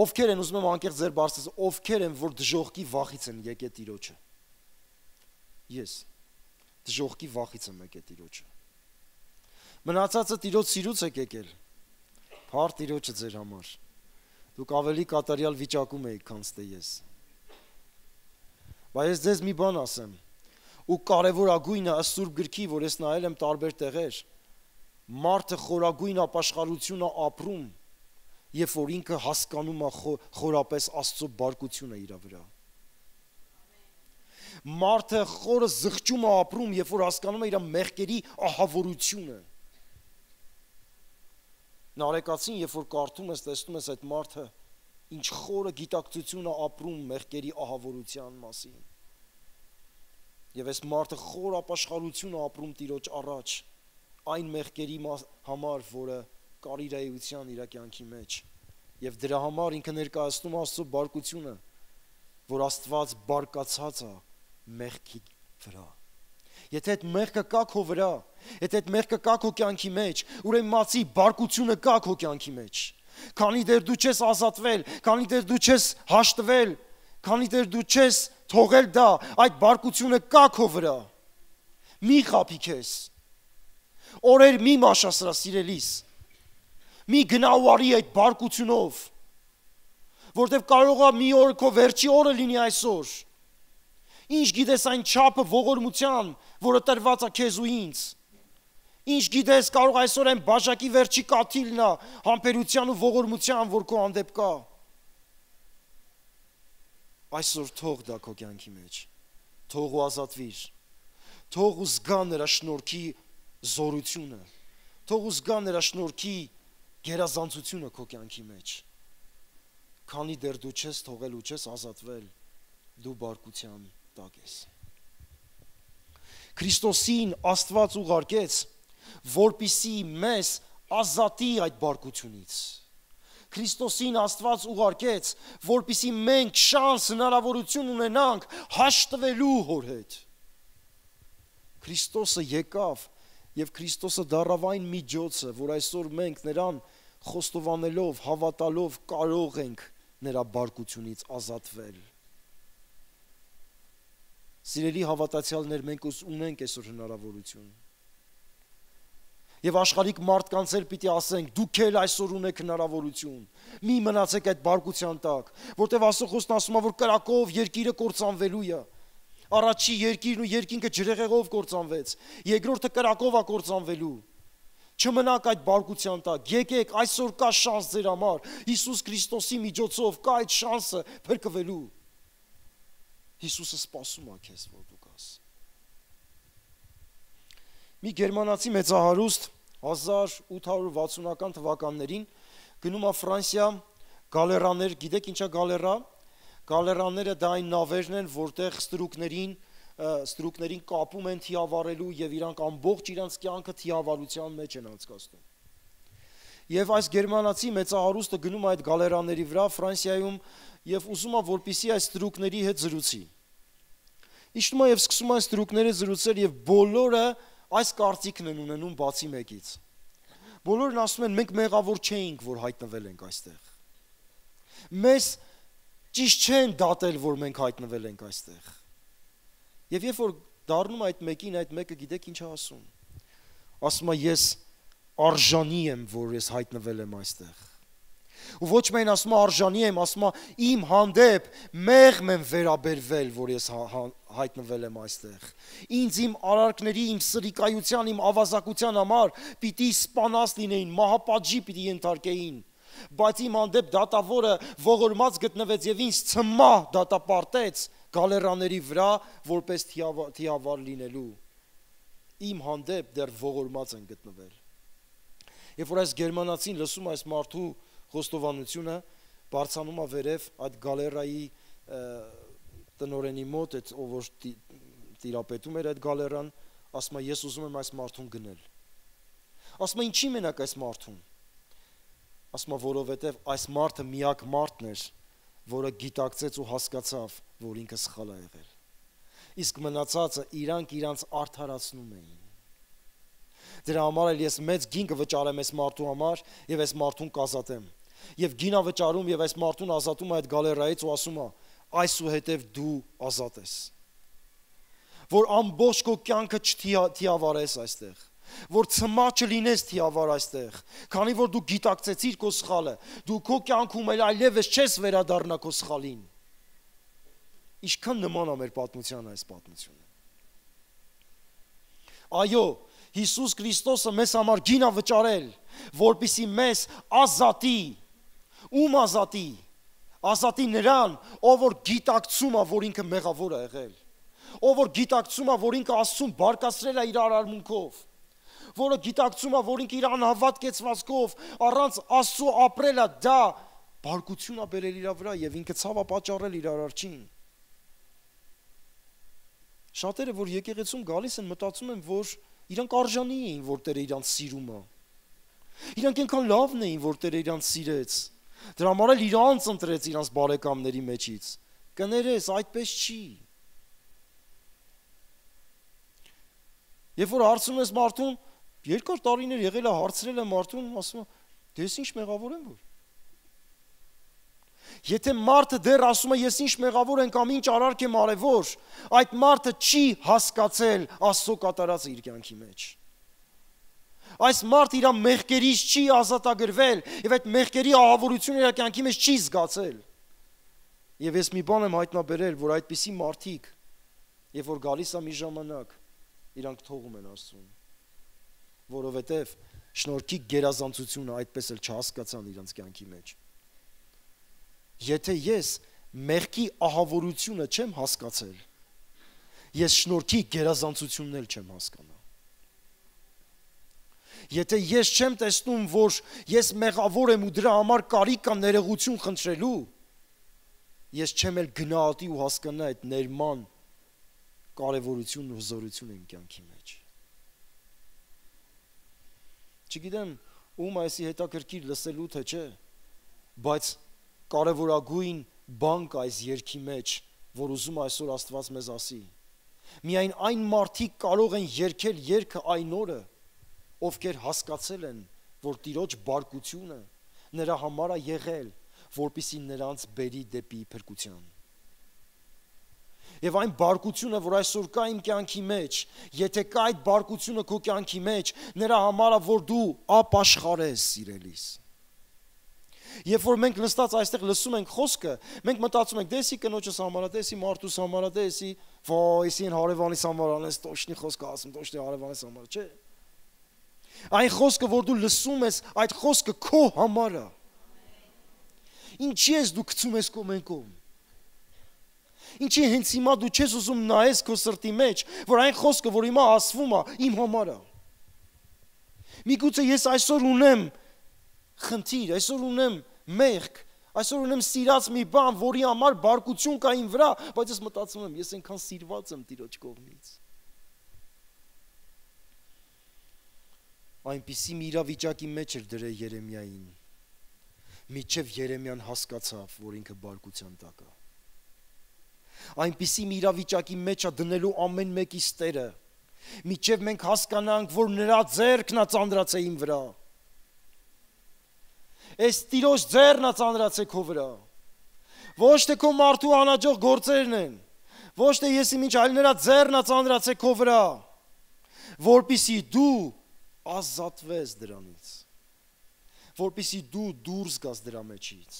Ովքեր են, ուզում եմ անկեղծ ձեր բարձրացնել, ովքեր են, որ դժոխքի վախից են եկել Տիրոջը։ Ես դժոխքի վախից եմ եկել Տիրոջը։ Մնացածը Տիրոջ սիրուց եք եկել։ Փառ Տիրոջը ձեր համար։ Դուք ավելի կատարյալ վիճակում եք, քան թե ես։ Բայց ես ձեզ մի բան ասեմ, ու կարևորագույնը ըստ Սուրբ գրքի, որ ես նայել եմ տարբեր տեղեր, մարդը խորագույն ապաշխարություն է ապրում, երբ որ ինքը հասկանում է խորապես Աստծո բարկությունը իր վրա։ Մարդը խորը զղջում է ապրում, երբ որ հասկանում է իր մեղքերի ահավորությունը։ Նարեկացին, երբ որ կարդում ես, տեսնում ես այդ մարդը ինչ խորը գիտակցություն է ապրում մեղքերի ահավորության մասին։ Եվ այս մարդը խոր ապաշխարություն ապրում Տիրոջ առաջ այն մեղքերի համար, որը կար իր էության իր կյանքի մեջ։ Եվ դրա համար ինքը ներկայացնում Աստծո բարկությունը, որ Աստված բարկացած է մեղքի վրա։ Եթե այդ մեղքը կա քո վրա, եթե այդ մեղքը կա քո կյանքի մեջ, ուրեմն մացի բարկությունը կա քո կյանքի մեջ։ Քանի դեռ դու չես ազատվել, քանի դեռ դու չես հաշտվել, քանի դեռ դու չես թողել դա, այդ բարկությունը կա քո վրա։ Մի խաբի քեզ։ Օրեր մի մաշասրա սիրելիս։ Մի գնա ու արի այդ բարկությունով, որտեվ կարող է մի օր քո վերջի օրը լինի այսօր։ Ինչ գիտես այն չափը ողորմության, որը տրված է քեզ ու ինձ։ Ինչ գիտես, կարող այսօր այն բաժակի վերջի կաթիլն է համբերության ու ողորմության, որ քո հանդեպ կա։ Այսօր թող դա քո կյանքի մեջ, թող ու ազատվիր, թող ու զգա նրա շնորհքի զորությունը, թող ու զգա նրա շնորհքի գերազանցությունը քո կյանքի մեջ։ Քանի դեռ դու չես թողել ու չես ազատվել, դու բարկության տակ ես։ Քրիստոսին Աստված ուղարկեց, որպիսի մեզ ազատի այդ բարկությունից։ Քրիստոսին Աստված ուղարկեց, որպիսի մենք շանս հնարավորություն ունենանք հաշտվելու հոր հետ։ Քրիստոսը եկավ եւ Քրիստոսը դառավ այն միջոցը, որ այսօր մենք նրան խոստովանելով, հավատալով կարող ենք նրա բարկությունից ազատվել։ Սիրելի հավատացյալներ, մենք ունենք այսօր հնարավորություն։ Եվ աշխարհիկ մարդկանց էլ պիտի ասենք, դուք էլ այսօր ունեք հնարավորություն։ Մի մնացեք այդ բարկության տակ, որտեղ Աստծո խոսքն ասում է, որ կրակով երկիրը կործանվելու է։ Առաջի երկիրն ու երկինքը ջրեղեղով կործանվեց, երկրորդը կրակով է կործանվելու։ Չմնաք այդ բարկության տակ։ Եկեք, այսօր կա շանս ձեր համար։ Հիսուս Քրիստոսի միջոցով կա այդ շանսը փրկվելու։ Հիսուսը սպասում է քեզ, որ դու գաս։ Մի գերմանացի մեծահարուստ 1860-ական թվականներին գնում է Ֆրանսիա գալերաներ, գիտեք ինչա գալերա։ Գալերաները դա այն նավերն են, որտեղ ստրուկներին կապում են թիավարելու եւ իրանք ամբողջ իրանց կյանքը թիավարության մեջ են անցկացնում։ Եվ այս գերմանացի մեծահարուստը գնում է այդ գալերաների վրա Ֆրանսիայում եւ ուզում է որպիսի այս ստրուկների հետ զրուցի։ Իջնում է եւ սկսում է այս ստրուկների զրուցել եւ բոլորը այս կարծիքն են ունենում բացի մեկից։ Բոլորն ասում են մենք մեղավոր չէինք, որ հայտնվել ենք այստեղ։ Մեզ ճիշտ չեն դատել, որ մենք հայտնվել ենք այստեղ։ Եվ երբ որ դառնում այդ մեկին, այդ մեկը գիտեք ինչ է ասում։ Ասում է ես արժանի եմ, որ ես հայտնվել եմ այստեղ։ Ու ոչ միայն ասում է արժանի եմ, ասում է իմ հանդեպ մեղմ եմ վերաբերվել, որ ես հայտնվել եմ այստեղ։ Ինձ իմ արարքների, իմ սրիկայության, իմ ավազակության համար պիտի սպանած լինեին, մահապատժի պիտի ենթարկեին։ Բայց իմ հանդեպ դատավորը ողորմած գտնվեց եւ ինձ ցմահ դատապարտեց գալերաների վրա, որպես թիավար լինելու։ Իմ հանդեպ դեռ ողորմած են գտնվել։ Երբ որ այս գերմանացին լսում այս մարդու խոստովանությունը, բարձանում է վերև այդ գալերայի տնորենի մոտ, այդ ով որ տիրապետում էր այդ գալերան, ասում է ես ուզում եմ այս մարդուն գնել։ Ասում է ինչի մենակ այս մարդուն։ Ասում է որովհետև այս մարդը միակ մարդն էր, որը գիտակցեց ու հասկացավ, որ ինքը սխալ է եղել։ Իսկ մնացածը իրանք արդարացնում էին։ Դրա համար էլ ես մեծ գինք վճարեմ այս մարդու համար եւ այս մարդուն կազատեմ։ Եվ գինա վճարում եւ այս մարդուն ազատում է այդ գալերայից ու ասում է այսուհետև դու ազատ ես։ Որ ամբողջ քո կյանքը չթիավարես այստեղ, որ ցմա չլինես թիավար այստեղ, քանի որ դու գիտակցեցիր քո սխալը, դու քո կյանքում էլ այլևս չես վերադառնա քո սխալին։ Ինչքան նման է մեր պատմությանը այս պատմությունը։ Այո, Հիսուս Քրիստոսը մեզ համար գին է վճարել, որպեսզի մեզ ազատի։ Ում ազատի։ Ազատի նրան, ով որ գիտակցում է, որ ինքը մեղավոր է եղել, ով որ գիտակցում է, որ ինքը Աստծուն բարկացրել է իր արարմունքով, որը գիտակցում է, որ ինքը իր անհավատ կեցվածքով առանց Աստծու ապրել է, դա բարկություն է բերել իր վրա եւ ինքը ցավ է պատճառել իր արարչին։ Շատերը, որ եկեղեցում գալիս են, մտածում են, որ իրանք արժանի էին, որ Տերը իրանք սիրում է։ Իրանք այնքան լավն էին, որ Տերը իրանք սիրեց։ Դրա համար էլ իրանք ընտրեց իրանք բարեկամների մեջից։ Կներես, այդպես չի։ Երբ որ հարցնում ես մարդուն, երկար տարիներ եղել է, հարցրել է մարդուն, ասում է, դե ես ինչ մեղավոր եմ որ։ Եթե մարդը դեռ ասում է, ես ինչ մեղավոր եմ կամ ինչ արարք եմ արևոր, այդ մարդը չի հասկացել Աստծո կատարածը իր կյանքի մեջ։ Այս մարդը իր մեղքերից չի ազատագրվել եւ այդ մեղքերի ահավորությունը իր կյանքի մեջ չի զգացել։ Եվ ես մի բան եմ հայտնաբերել, որ այդպիսի մարդիկ, երբ որ գալիս է մի ժամանակ, իրանք թողում են Աստծուն, որովհետև շնորհքի գերազանցությունը այդպես էլ չհասկացան իրանց կյանքի մեջ։ Եթե ես մեղքի ահավորությունը չեմ հասկացել, ես շնորհքի գերազանցությունն էլ չեմ հասկանա։ Եթե ես չեմ տեսնում, որ ես մեղավոր եմ ու դրա համար կարիք կա ներողություն խնդրելու, ես չեմ էլ գնահատի ու հասկանա այդ ներման կարևորությունն ու հզորությունը իմ կյանքի մեջ։ Չգիտեմ, ում այսի հետաքրքիր լսելու թե չէ, բայց կարևորագույն բան կա այս երգի մեջ, որ ուզում այսօր Աստված մեզ ասի։ Միայն այն մարդիկ կարող են երգել երգը այն օրը, ովքեր հասկացել են, որ Տիրոջ բարկությունը նրա համար է եղել, որպեսզի նրանց բերի դեպի փրկության։ Եվ այն բարկությունը, որ այսօր կա իմ կյանքի մեջ, եթե կա այդ բարկությունը քո կյանքի մեջ, նրա համար է, որ դու ապաշխարես, սիրելիս։ Երբ որ մենք նստած այստեղ լսում ենք խոսքը, մենք մտածում ենք, դեսի կնոջս համար է, դեսի մարդուս համար է, դեսի, վայ, իսին հարևանիս համար անես, տոշնի խոսքը ասում, տոշնի հարևանիս համար, չէ։ Այն խոսքը, որ դու լսում ես, այդ խոսքը քո համար է։ Ինչի ես դու գցում ես քո մենքով։ Ինչի հենց հիմա դու չես ուզում նայես քո սրտի մեջ, որ այն խոսքը, որ հիմա ասվում է, իմ համար է։ Միգուցե ես այսօր ունեմ խնդիր, այսօր ունեմ մեղք, այսօր ունեմ սիրած մի բան, որի համար բարկություն կա իմ վրա, բայց ես մտածում եմ, ես այնքան սիրված եմ Տիրոջ կողմից։ Այնպիսի մի իրավիճակի մեջ էր դրել Երեմիային, մինչև Երեմիան հասկացավ, որ ինքը բարկության տակ է։ Այնպիսի մի իրավիճակի մեջ է դնելու ամեն մեկիս Տերը, մինչև մենք հասկանանք, որ նրա ձեռքն է ծանրացել իմ վրա։ Այս Տիրոջ ձեռն է ծանրացել քո վրա։ Ոչ թե քո մարդու անհաջող գործերն են, ոչ թե ես ինչ այլ նրա ձեռն է ծանրացել քո վրա, որպեսզի դու ազատվես դրանից, որպեսզի դու դուրս գաս դրա մեջից։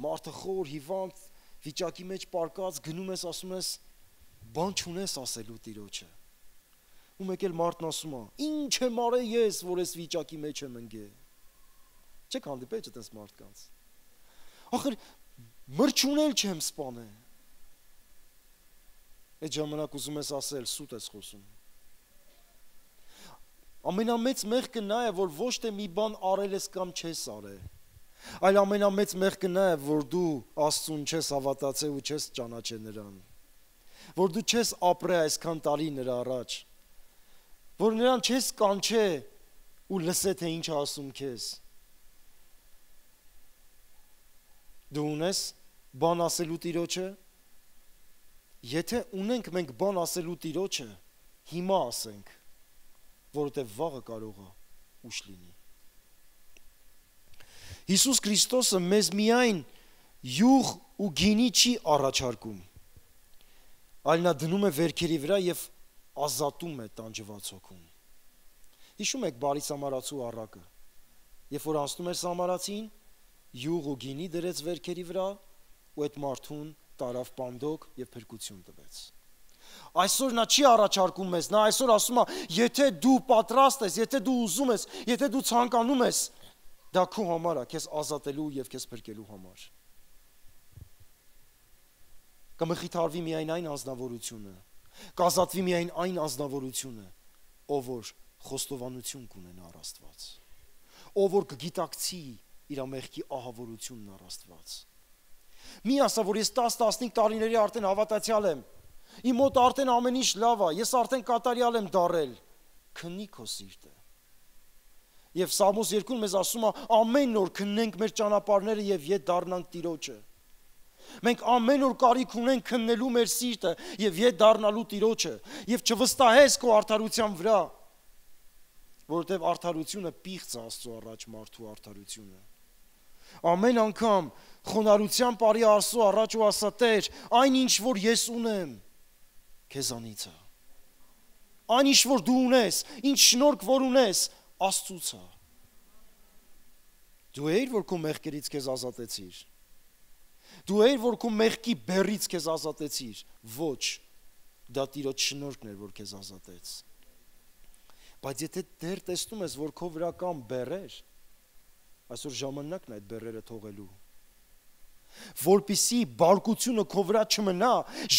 Մարդը խոր, հիվանդ վիճակի մեջ պարկած գնում ես, ասում ես, բան չունես ասելու Տիրոջը։ Ու մեկ էլ մարդն ասում է, ինչ եմ արել ես, որ այս վիճակի մեջ եմ ընկել։ Չեք հանդիպել այդպես մարդկանց։ Ախր մրջունել չեմ սպանել։ Այդ ժամանակ ուզում ես ասել, սուտ ես խոսում։ Ամենամեծ մեղքը նա է, որ ոչ թե մի բան արել ես կամ չես արել, այլ ամենամեծ մեղքը նա է, որ դու Աստծուն չես հավատացել ու չես ճանաչել նրան, որ դու չես ապրել այսքան տարի նրա առաջ, որ նրան չես կանչել ու լսել թե ինչ ասում քեզ։ Դու ունես բան ասելու Տիրոջը։ Եթե ունենք մենք բան ասելու Տիրոջը, հիմա ասենք, որովհետև վաղը կարող է ուշ լինի։ Հիսուս Քրիստոսը մեզ միայն յուղ ու գինի չի առաջարկում, այլ նա դնում է վերքերի վրա եւ ազատում է տանջված հոգուն։ Հիշում եք բարի սամարացու առակը, երբ որ անցնում էր սամարացին, յուղ ու գինի դրեց վերքերի վրա ու այդ մարդուն տարավ պանդոկ եւ փրկություն տվեց։ Այսօր նա չի առաջարկում մեզ, նա այսօր ասում է, եթե դու պատրաստ ես, եթե դու ուզում ես, եթե դու ցանկանում ես, դա քո համար է, քեզ ազատելու եւ քեզ փրկելու համար։ Կմխիթարվի միայն այն անձնավորությունը, կազատվի միայն այն անձնավորությունը, ով որ խոստովանություն կունենա առ Աստված, ով որ կգիտակցի իր մեղքի ահավորությունն առ Աստված։ Մի ասա, որ ես 10-15 տարիների արդեն հավատացյալ եմ, Իմ մոտ արդեն ամեն ինչ լավ է, ես արդեն կատարյալ եմ դարել։ Քննի քո սիրտը։ Եվ Սամոս 2-ն մեզ ասում է, ամեն օր քննենք մեր ճանապարհները եւ ետ դառնանք Տիրոջը։ Մենք ամեն օր կարիք ունենք քննելու մեր սիրտը եւ ետ դառնալու Տիրոջը եւ չվստահես քո արդարության վրա, որովհետեւ արդարությունը պիղծ է Աստծո առաջ մարդու արդարությունը։ Ամեն անգամ խոնարհության բարի Աստծո առաջ ու ասա Տեր, այն ինչ որ ես ունեմ, քեզանից է։ Այն ինչ որ դու ունես, ինչ շնորհք որ ունես, Աստծուց է։ Դու էիր որ քո մեղքերից քեզ ազատեցիր։ Դու էիր որ քո մեղքի բեռից քեզ ազատեցիր։ Ոչ, դա Տիրոջ շնորհքն էր որ քեզ ազատեց։ Բայց եթե դեռ տեսնում ես որ քո վրա կան բեռեր, այսօր ժամանակն է այդ բեռերը թողելու։ Որպիսի բարկությունը քո վրա չմնա,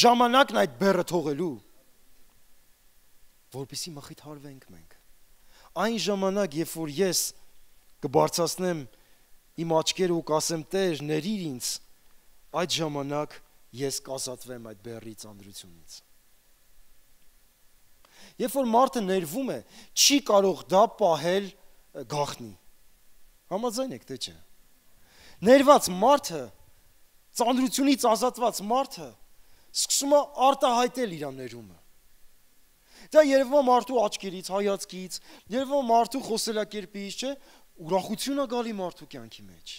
ժամանակն է այդ բեռը թողելու։ Որպիսի մխիթարվենք մենք։ Այն ժամանակ, երբ որ ես կբարձրացնեմ իմ աչքերը ու կասեմ Տեր, ներիր ինձ, այդ ժամանակ ես կազատվեմ այդ բեռի ծանրությունից։ Երբ որ մարդը ներվում է, չի կարող դա պահել գաղտնի։ Համաձայն եք, թե չէ։ Ներված մարդը, ծանրությունից ազատված մարդը սկսում է արտահայտել իր ներումը։ Դա երևում է մարդու աչքերից, հայացքից, երևում է մարդու խոսելակերպից, չէ, ուրախություն է գալի մարդու կյանքի մեջ։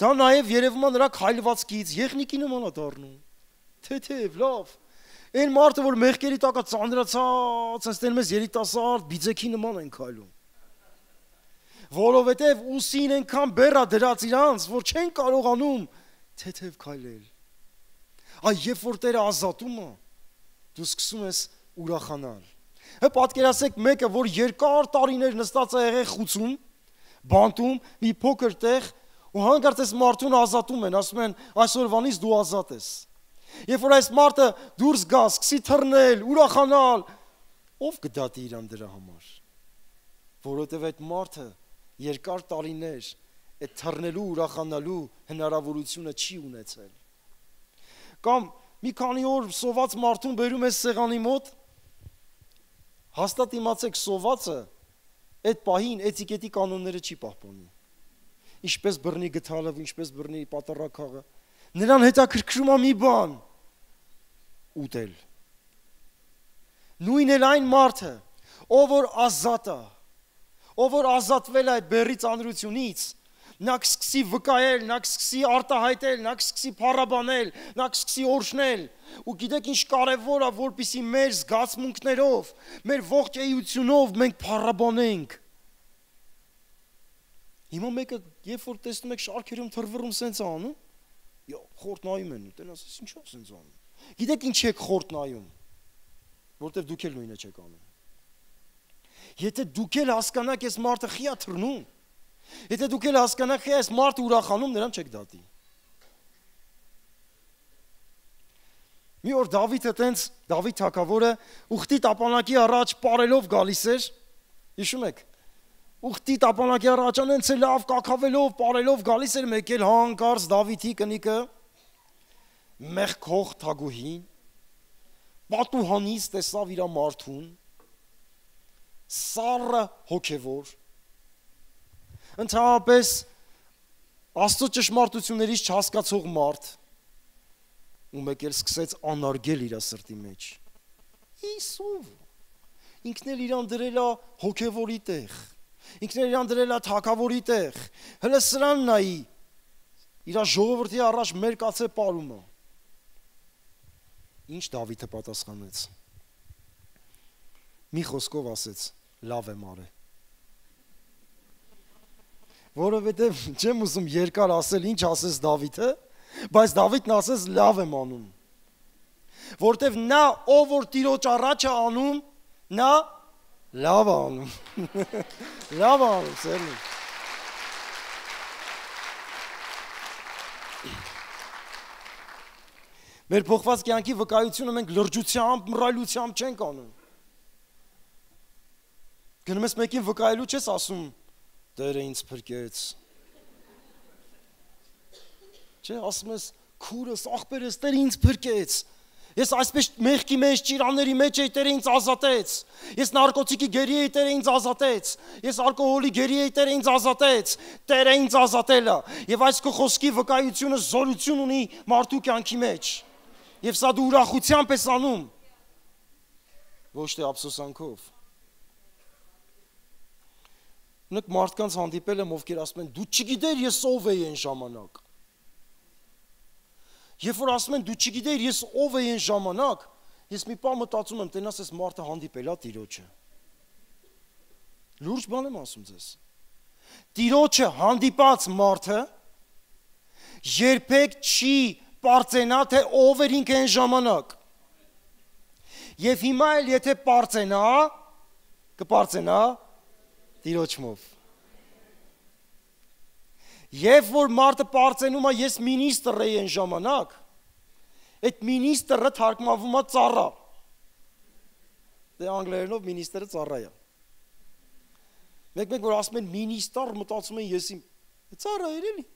Դա նաև երևում է նրա քայլվածքից, եղնիկի նման է դառնում։ Թեթև, լավ։ Այն մարդը, որ մեղքերի տակ է ծանրացած, ասես տենում ես երիտասարդ, բիձեքի նման են քայլում։ Որովհետև ուսին այնքան բեռա դրած իրանց, որ չեն կարողանում թեթև քայլել։ Այ երբ որ Տերը ազատում է, դու սկսում ես ուրախանալ։ Պատկերացեք մեկը, որ երկար տարիներ նստած է եղել խուցում, բանտում, մի փոքր տեղ, ու հանկարծ այս մարդուն ազատում են, ասում են, այսօրվանից դու ազատ ես։ Երբ որ այս մարդը դուրս գա, սկսի թռնել, ուրախանալ, ով կդատի իրան դրա համար։ Որովհետև այդ մարդը երկար տարիներ այդ թռնելու, ուրախանալու հնարավորությունը չի ունեցել։ Կամ մի քանի օր սոված մարդուն բերում ես սեղանի մոտ, հաստատ իմացեք սովածը այդ պահին էտիկետի կանոնները չի պահպանում։ Ինչպես բռնի գդալը, ինչպես բռնի պատառաքաղը, նրան հետաքրքրում է մի բան՝ ուտել։ Նույն էլ այն մարդը, ով որ ազատ է, ով որ ազատվել է այդ բեռի ծանրությունից, նա կսկսի վկայել, նա կսկսի արտահայտել, նա կսկսի փառաբանել, նա կսկսի օրհնել։ Ու գիտեք ինչ կարևոր է, որպեսզի մեր զգացմունքներով, մեր ողջ էությունով մենք փառաբանենք։ Հիմա մեկը, երբ որ տեսնում եք շարքերում թռվռում սենց անում, խորտ նայում են, տեն ասես ինչա սենց անում։ Գիտեք ինչ եք խորտ նայում, որտեվ դուք էլ նույնը չեք անում։ Եթե դուք էլ հասկանաք այս մարդը խիա թռնում, եթե դուք էլ հասկանաք այս մարդը ուրախանում, նրան չեք դատի։ Մի օր Դավիթը տենց, Դավիթ թագավորը ուխտի տապանակի առաջ պարելով գալիս էր, հիշում եք, ուխտի տապանակի առաջ անենց է լավ կակավելով, պարելով գալիս էր, մեկ էլ հանկարծ Դավիթի կնիկը մեղքող թագուհին պատուհանից տեսավ իր մարդուն, սառը հոգևոր, ընդհանրապես Աստծո ճշմարտություններից չհասկացող մարդ, ու մեկ էլ սկսեց անարգել իր սրտի մեջ։ Իսով, ինքն էլ իրան դրել է հոգևորի տեղ, ինքն էլ իրան դրել է թագավորի տեղ, հələ սրան նայի, իր ժողովրդի առաջ մերկացե պարում է։ Ինչ Դավիթը պատասխանեց։ Մի խոսքով ասեց, լավ եմ արել։ Որովհետև չեմ ուզում երկար ասել ինչ ասեց Դավիթը, բայց Դավիթն ասեց լավ եմ անում։ Որովհետև նա ով որ Տիրոջ առաջ է անում, նա լավ է անում։ Լավ է անում, սերնի։ Մեր փոխված կյանքի վկայությունը մենք լրջությամբ, մռայլությամբ չենք անում։ Գնում ես մեկին վկայելու չես ասում, Տերը ինձ փրկեց։ Չէ, ասում ես, քուրս, աղբերս, Տերը ինձ փրկեց։ Ես այսպես մեղքի մեջ, ճիրանների մեջ էի, Տերը ինձ ազատեց։ Ես նարկոտիկի գերի էի, Տերը ինձ ազատեց։ Ես ալկոհոլի գերի էի, Տերը ինձ ազատեց։ Տերը ինձ ազատել է։ Եվ այս քո խոսքի վկայությունը զորություն ունի մարդու կյանքի մեջ։ Եվ սա դու ուրախությամբ ես անում, ոչ թե ափսոսանքով։ Նույնիսկ մարդկանց հանդիպել եմ, ովքեր ասում են, դու չգիտեր ես ով էի այն ժամանակ։ Երբ որ ասում են դու չգիտեր ես ով էի այն ժամանակ, ես մի պահ մտածում եմ, տենաս այս մարդը հանդիպել է Տիրոջը։ Լուրջ բան եմ ասում ձեզ։ Տիրոջը հանդիպած մարդը երբեք չի պարծենա, թե ով էր ինքը այն ժամանակ։ Եվ հիմա էլ եթե պարծենա, կպարծենա Տիրոջմով։ Եվ որ մարդը պարծենում է, ես մինիստր էի այն ժամանակ, այդ մինիստրը թարգմանվում է ծառա։ Դե անգլերենով մինիստրը ծառա է։ Մեկ որ ասում են մինիստր, մտածում են ես իմ ծառա էր էլի։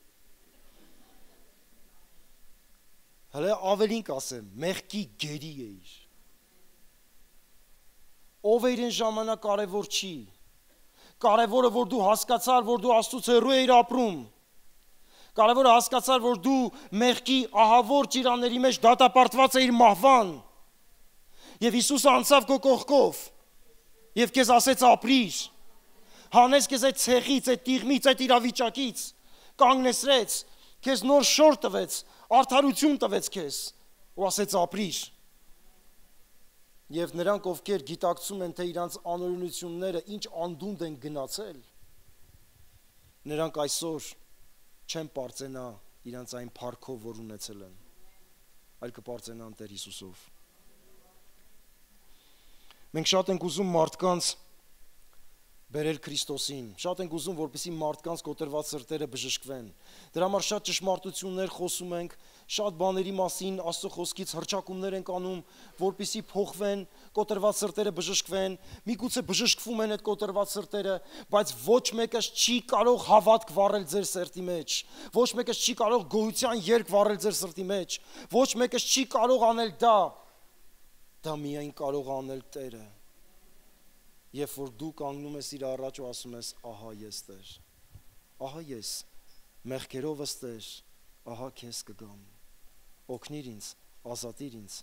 Հələ ավելին կասեմ, մեղքի գերի էիր։ Ով էր այն ժամանակ կարևոր չի։ Կարևորը որ դու հասկացար, որ դու Աստծուց հեռու էիր ապրում։ Կարևորը հասկացար, որ դու մեղքի ահավոր ճիրանների մեջ դատապարտված էիր մահվան։ Եվ Հիսուսը անցավ քո կողքով եւ քեզ ասեց ապրիր։ Հանեց քեզ այդ ցեղից, այդ տիղմից, այդ իրավիճակից, կանգնեցրեց, քեզ նոր շոր տվեց, արդարություն տվեց քեզ ու ասեց ապրիր։ Եվ նրանք ովքեր գիտակցում են, թե իրանց անօրենությունները ինչ անդունդ են գնացել, նրանք այսօր չեն պարծենա իրանց այն փառքով, որ ունեցել են, այլ կպարծենան Տեր Հիսուսով։ Մենք շատ ենք ուզում մարդկանց բերել Քրիստոսին, շատ ենք ուզում, որպեսզի մարդկանց կոտրված սրտերը բժշկվեն։ Դրա համար շատ ճշմարտություններ խոսում ենք, շատ բաների մասին Աստծո խոսքից հռչակումներ ենք անում, որպեսզի փոխվեն, կոտրված սրտերը բժշկվեն, միգուցե բժշկվում են այդ կոտրված սրտերը, բայց ոչ մեկը չի կարող հավատք վառել ձեր սրտի մեջ, ոչ մեկը չի կարող գոհության երկ վառել ձեր սրտի մեջ, ոչ մեկը չի կարող անել դա միայն կարող անել Տերը։ Եվ որ դու կանգնում ես իր առաջ ու ասում ես, ահա ես Տեր, ահա ես, մեղքերովս Տեր, ահա քեզ կգամ, օգնիր ինձ, ազատիր ինձ։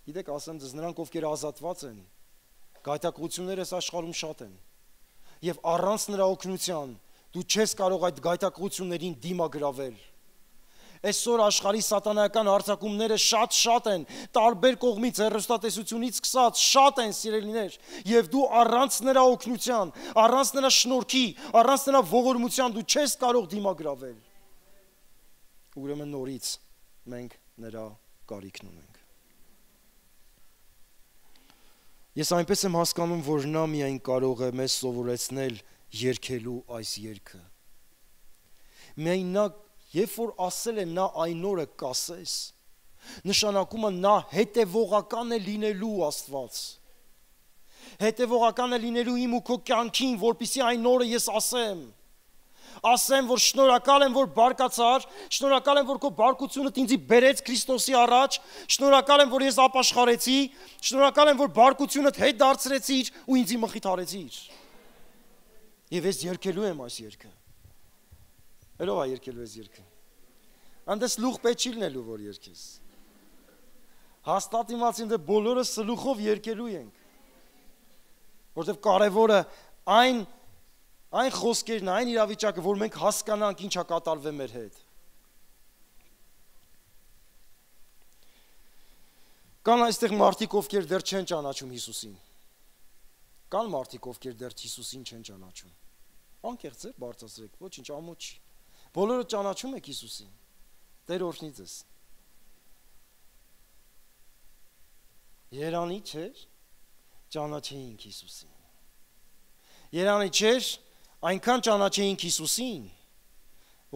Գիտեք, ասեմ ձեզ, նրանք ովքեր ազատված են, գայթակղությունները այս աշխարհում շատ են, եւ առանց նրա օգնության դու չես կարող այդ գայթակղություններին դիմագրավել։ Այսօր աշխարհի սատանայական հարձակումները շատ են, տարբեր կողմից, հեռուստատեսությունից սկսած, շատ են սիրելիներ, եւ դու առանց նրա օգնության, առանց նրա շնորհքի, առանց նրա ողորմության դու չես կարող դիմագրավել։ Ուրեմն նորից մենք նրա կարիքն ունենք։ Ես այնպես եմ հասկանում, որ նա միայն կարող է մեզ սովորեցնել երգելու այս երգը։ Միայն նա Երբ որ ասել է նա այն օրը կասես, նշանակում է նա հետևողական է լինելու Աստված։ Հետևողական է լինելու իմ ու քո կյանքին, որպեսզի այն օրը ես ասեմ, որ շնորհակալ եմ, որ բարկացար, շնորհակալ եմ, որ քո բարկությունդ ինձ բերեց Քրիստոսի առաջ, շնորհակալ եմ, որ ես ապաշխարեցի, շնորհակալ եմ, որ բարկությունդ հետ դարձրեցիր ու ինձ մխիթարեցիր։ Եվ ես երգելու եմ այս երգը։ Ելով է երկելու ես երկը։ Անդես լուղ պետք չի լինելու, որ երկես։ Հաստատ իմացին, դե բոլորը սլուխով երկելու ենք։ Որտև կարևորը այն խոսքերն, այն իրավիճակը, որ մենք հասկանանք ինչա կատարվել մեր հետ։ Կան այստեղ մարդիկ, ովքեր դեռ չեն ճանաչում Հիսուսին։ Կան մարդիկ, ովքեր դեռ Հիսուսին չեն ճանաչում։ Անկեղծ է, բարձրացրեք, ոչինչ ամոթ չի։ Բոլորը ճանաչում եք Հիսուսին, Տեր օրհնի ձեզ։ Երանի չէր, ճանաչեինք Հիսուսին։ Երանի չէր, այնքան ճանաչեինք Հիսուսին,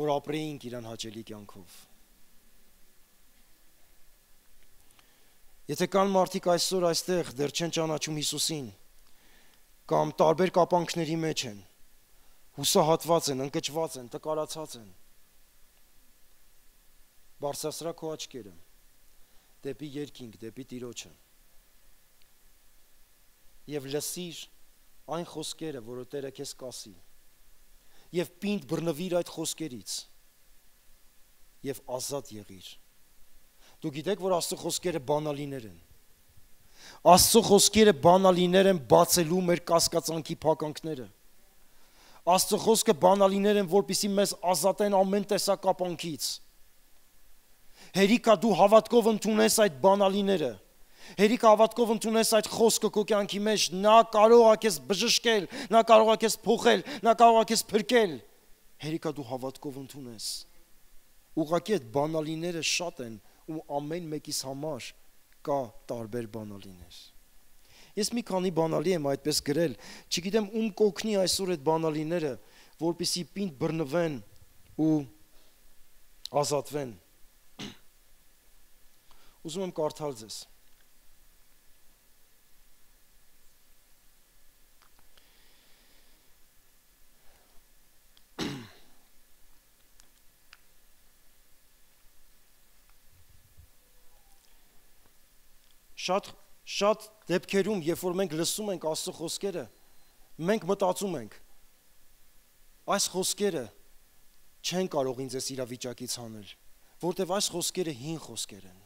որ ապրեինք իրան հաճելի կյանքով։ Եթե կան մարդիկ այսօր այստեղ դեռ չեն ճանաչում Հիսուսին, կամ տարբեր կապանքների մեջ են, հուսահատված են, ընկճված են, տկարացած են, բարձրացրա քո աչքերը դեպի երկինք, դեպի Տիրոջը։ Եվ լսիր այն խոսքերը, որը Տերը քեզ կասի։ Եվ պինդ բռնվիր այդ խոսքերից։ Եվ ազատ եղիր։ Դու գիտեք, որ Աստծո խոսքերը բանալիներ են։ Աստծո խոսքերը բանալիներ են բացելու մեր կասկածանքի փականքները։ Աստծո խոսքը բանալիներ են, որպեսզի մեզ ազատեն ամեն տեսակ կապանքից։ Հերիքա դու հավատքով ընդունես այդ բանալիները։ Հերիքա հավատքով ընդունես այդ խոսքը քո կյանքի մեջ, նա կարող է քեզ բժշկել, նա կարող է քեզ փոխել, նա կարող է քեզ փրկել։ Հերիքա դու հավատքով ընդունես։ Ուղղակի այդ բանալիները շատ են ու ամեն մեկիս համար կա տարբեր բանալիներ։ Ես մի քանի բանալի եմ այդպես գրել, չգիտեմ ում կօգնի այսօր այդ բանալիները, որպեսզի պինդ բռնվեն ու ազատվեն։ Ուզում եմ կարդալ ձեզ։ Շատ դեպքերում, երբ որ մենք լսում ենք Աստծո խոսքերը, մենք մտածում ենք, այս խոսքերը չեն կարող ինձ այս իրավիճակից հանել, որտեղ այս խոսքերը հին խոսքեր են։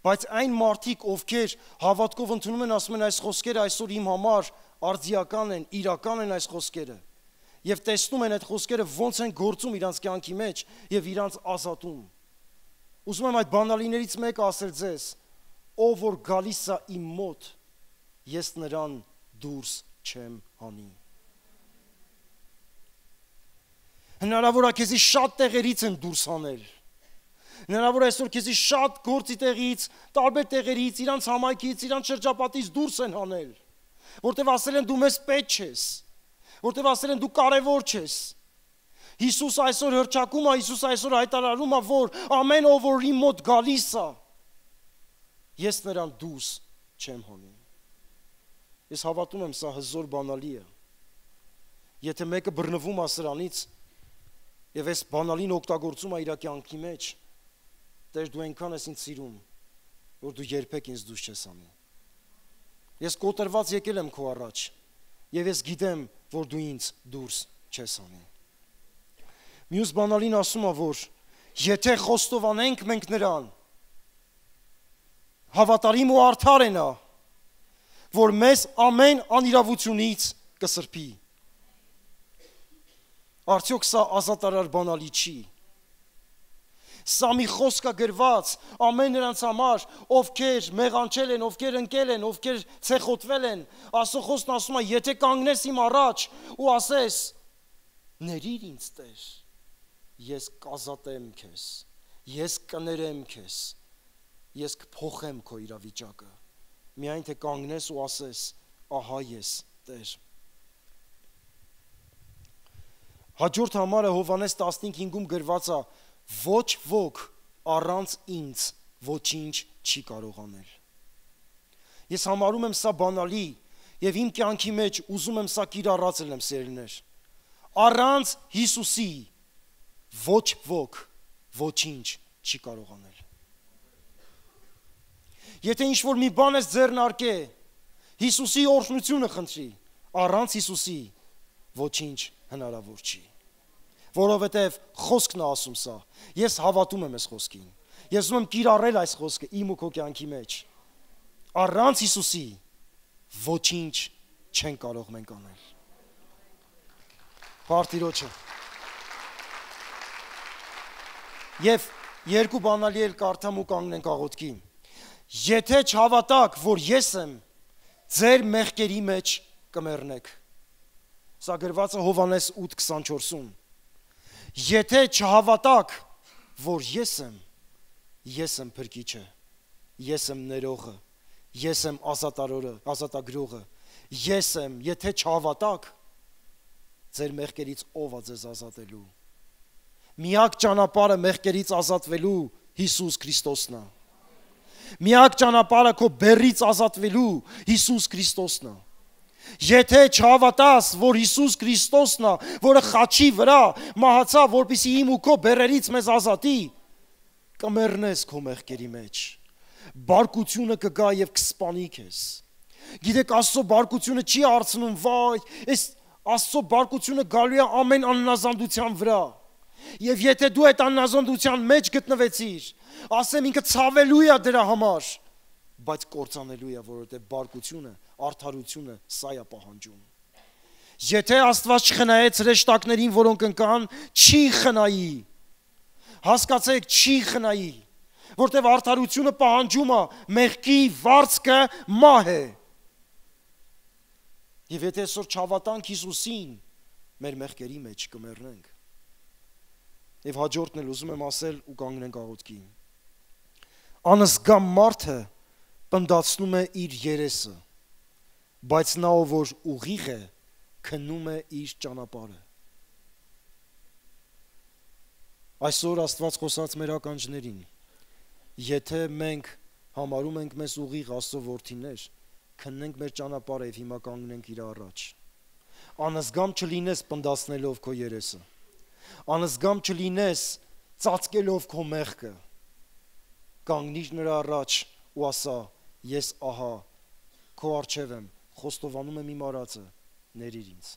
Բայց այն մարդիկ, ովքեր հավատքով ընդունում են, ասում են այս խոսքերը այսօր իմ համար արդիական են, իրական են այս խոսքերը, եւ տեսնում են այդ խոսքերը ոնց են գործում իրանց կյանքի մեջ եւ իրանց ազատում։ Ուզում եմ այդ բանալիներից մեկը ասել ձեզ. ով որ գալիս է իմ մոտ, ես նրան դուրս չեմ հանի։ Հնարավոր է քեզի շատ տեղերից են դուրս հանել։ Հնարավոր է այսօր քեզի շատ գործի տեղից, տարբեր տեղերից, իրանց համայնքից, իրանց շրջապատից դուրս են հանել, որտեղ ասել են դու մեզ պետք ես, որտեղ ասել են դու կարևոր չես։ Հիսուս այսօր հռչակում է, Հիսուս այսօր հայտարարում է, որ ամեն ով որ իմ մոտ գալիս է, ես նրան դուրս չեմ հանի։ Ես հավատում եմ, սա հզոր բանալի է։ Եթե մեկը բռնվում է սրանից եւ այս բանալին օգտագործում է իր կյանքի մեջ, Տեր դու այնքան ես ինձ սիրում, որ դու երբեք ինձ դուրս չես հանի։ Ես կոտրված եկել եմ քո առաջ եւ ես գիտեմ, որ դու ինձ դուրս չես հանի։ Մյուս բանալին ասում է, որ եթե խոստովանենք մենք նրան, հավատարիմ ու արդար է նա, որ մեզ ամեն անիրավությունից կսրբի։ Արդյոք սա ազատարար բանալի չի։ Սա մի խոսք է գրված ամեն նրանց համար, ովքեր մեղանչել են, ովքեր ընկել են, ովքեր ցեխոտվել են։ Աստծո խոսքն ասում է, եթե կանգնես իմ առաջ ու ասես. ներիր ինձ Տեր, ես կազատեմ քեզ, ես կներեմ քեզ, ես կփոխեմ քո իրավիճակը։ Միայն թե կանգնես ու ասես. ահա ես Տեր։ Հաջորդ համարը Հովհաննես 15:5-ում գրված է. ոչ ոք առանց ինձ ոչինչ չի կարող անել։ Ես համարում եմ սա բանալի եւ իմ կյանքի մեջ ուզում եմ սա կիրառածել եմ սերներ։ Առանց Հիսուսի ոչ ոք ոչինչ չի կարող անել։ Եթե ինչ-որ մի բան ես ձեռնարկե, Հիսուսի օրհնությունը խնդրի, առանց Հիսուսի ոչինչ հնարավոր չի։ Որովհետև խոսքն է ասում սա։ Ես հավատում եմ այս խոսքին։ Ես ուզում եմ կիրառել այս խոսքը իմ ու քո կյանքի մեջ։ Առանց Հիսուսի ոչինչ չեն կարող մենք անել։ Փառք Տիրոջը։ Եվ երկու բանալի էլ կարդամ ու կանգնենք աղոթքի։ Եթե չհավատաք, որ ես եմ, ձեր մեղքերի մեջ կմեռնեք։ Սա գրված է Հովհաննես 8:24-ում։ Եթե չհավատաք, որ ես եմ փրկիչը, ես եմ ներողը, ես եմ ազատագրողը, ես եմ, եթե չհավատաք, ձեր մեղքերից ով է ձեզ ազատելու։ Միակ ճանապարհը մեղքերից ազատվելու Հիսուս Քրիստոսն է։ Միակ ճանապարհը քո բեռից ազատվելու Հիսուս Քրիստոսն է։ Եթե չհավատաս, որ Հիսուս Քրիստոսն է, որը խաչի վրա մահացավ, որպեսզի իմ ու քո բեռերից մեզ ազատի, կմեռնես քո մեղքերի մեջ, բարկությունը կգա եւ կսպանի քեզ։ Գիտեք, Աստծո բարկությունը չի հարցնում, վայ, այս Աստծո բարկությունը գալու է ամեն աննազանդության վրա։ Եվ եթե դու այդ աննազանդության մեջ գտնվեցիր, ասեմ ինքը ցավելու է դրա համար, բայց կործանելու է, որովհետեւ բարկությունը, արդարությունը սա է պահանջում։ Եթե Աստված չխնայեց հրեշտակներին, որոնք ընկան, չի խնայի։ Հասկացեք, չի խնայի, որտեղ արդարությունը պահանջում է մեղքի վարձքը մահ է։ Եվ եթե այսօր չհավատանք Հիսուսին, մեր մեղքերի մեջ կմեռնենք։ Եվ հաջորդն էլ ուզում եմ ասել ու կանգնենք աղոթքի։ Անզգա մարդը պնդացնում է իր երեսը, բայց նա ով որ ուղիղ է, քննում է իր ճանապարհը։ Այսօր Աստված խոսած մեր ականջներին, եթե մենք համարում ենք մեզ ուղիղ Աստծո որդիներ, քննենք մեր ճանապարհը եւ հիմա կանգնենք իր առաջ։ Անզգամ չլինես պնդացնելով քո երեսը։ Անզգամ չլինես ծածկելով քո մեղքը։ Կանգնիր նրա առաջ ու ասա. ես ահա քո առջև եմ, խոստովանում եմ իմ արածը, ներիր ինձ։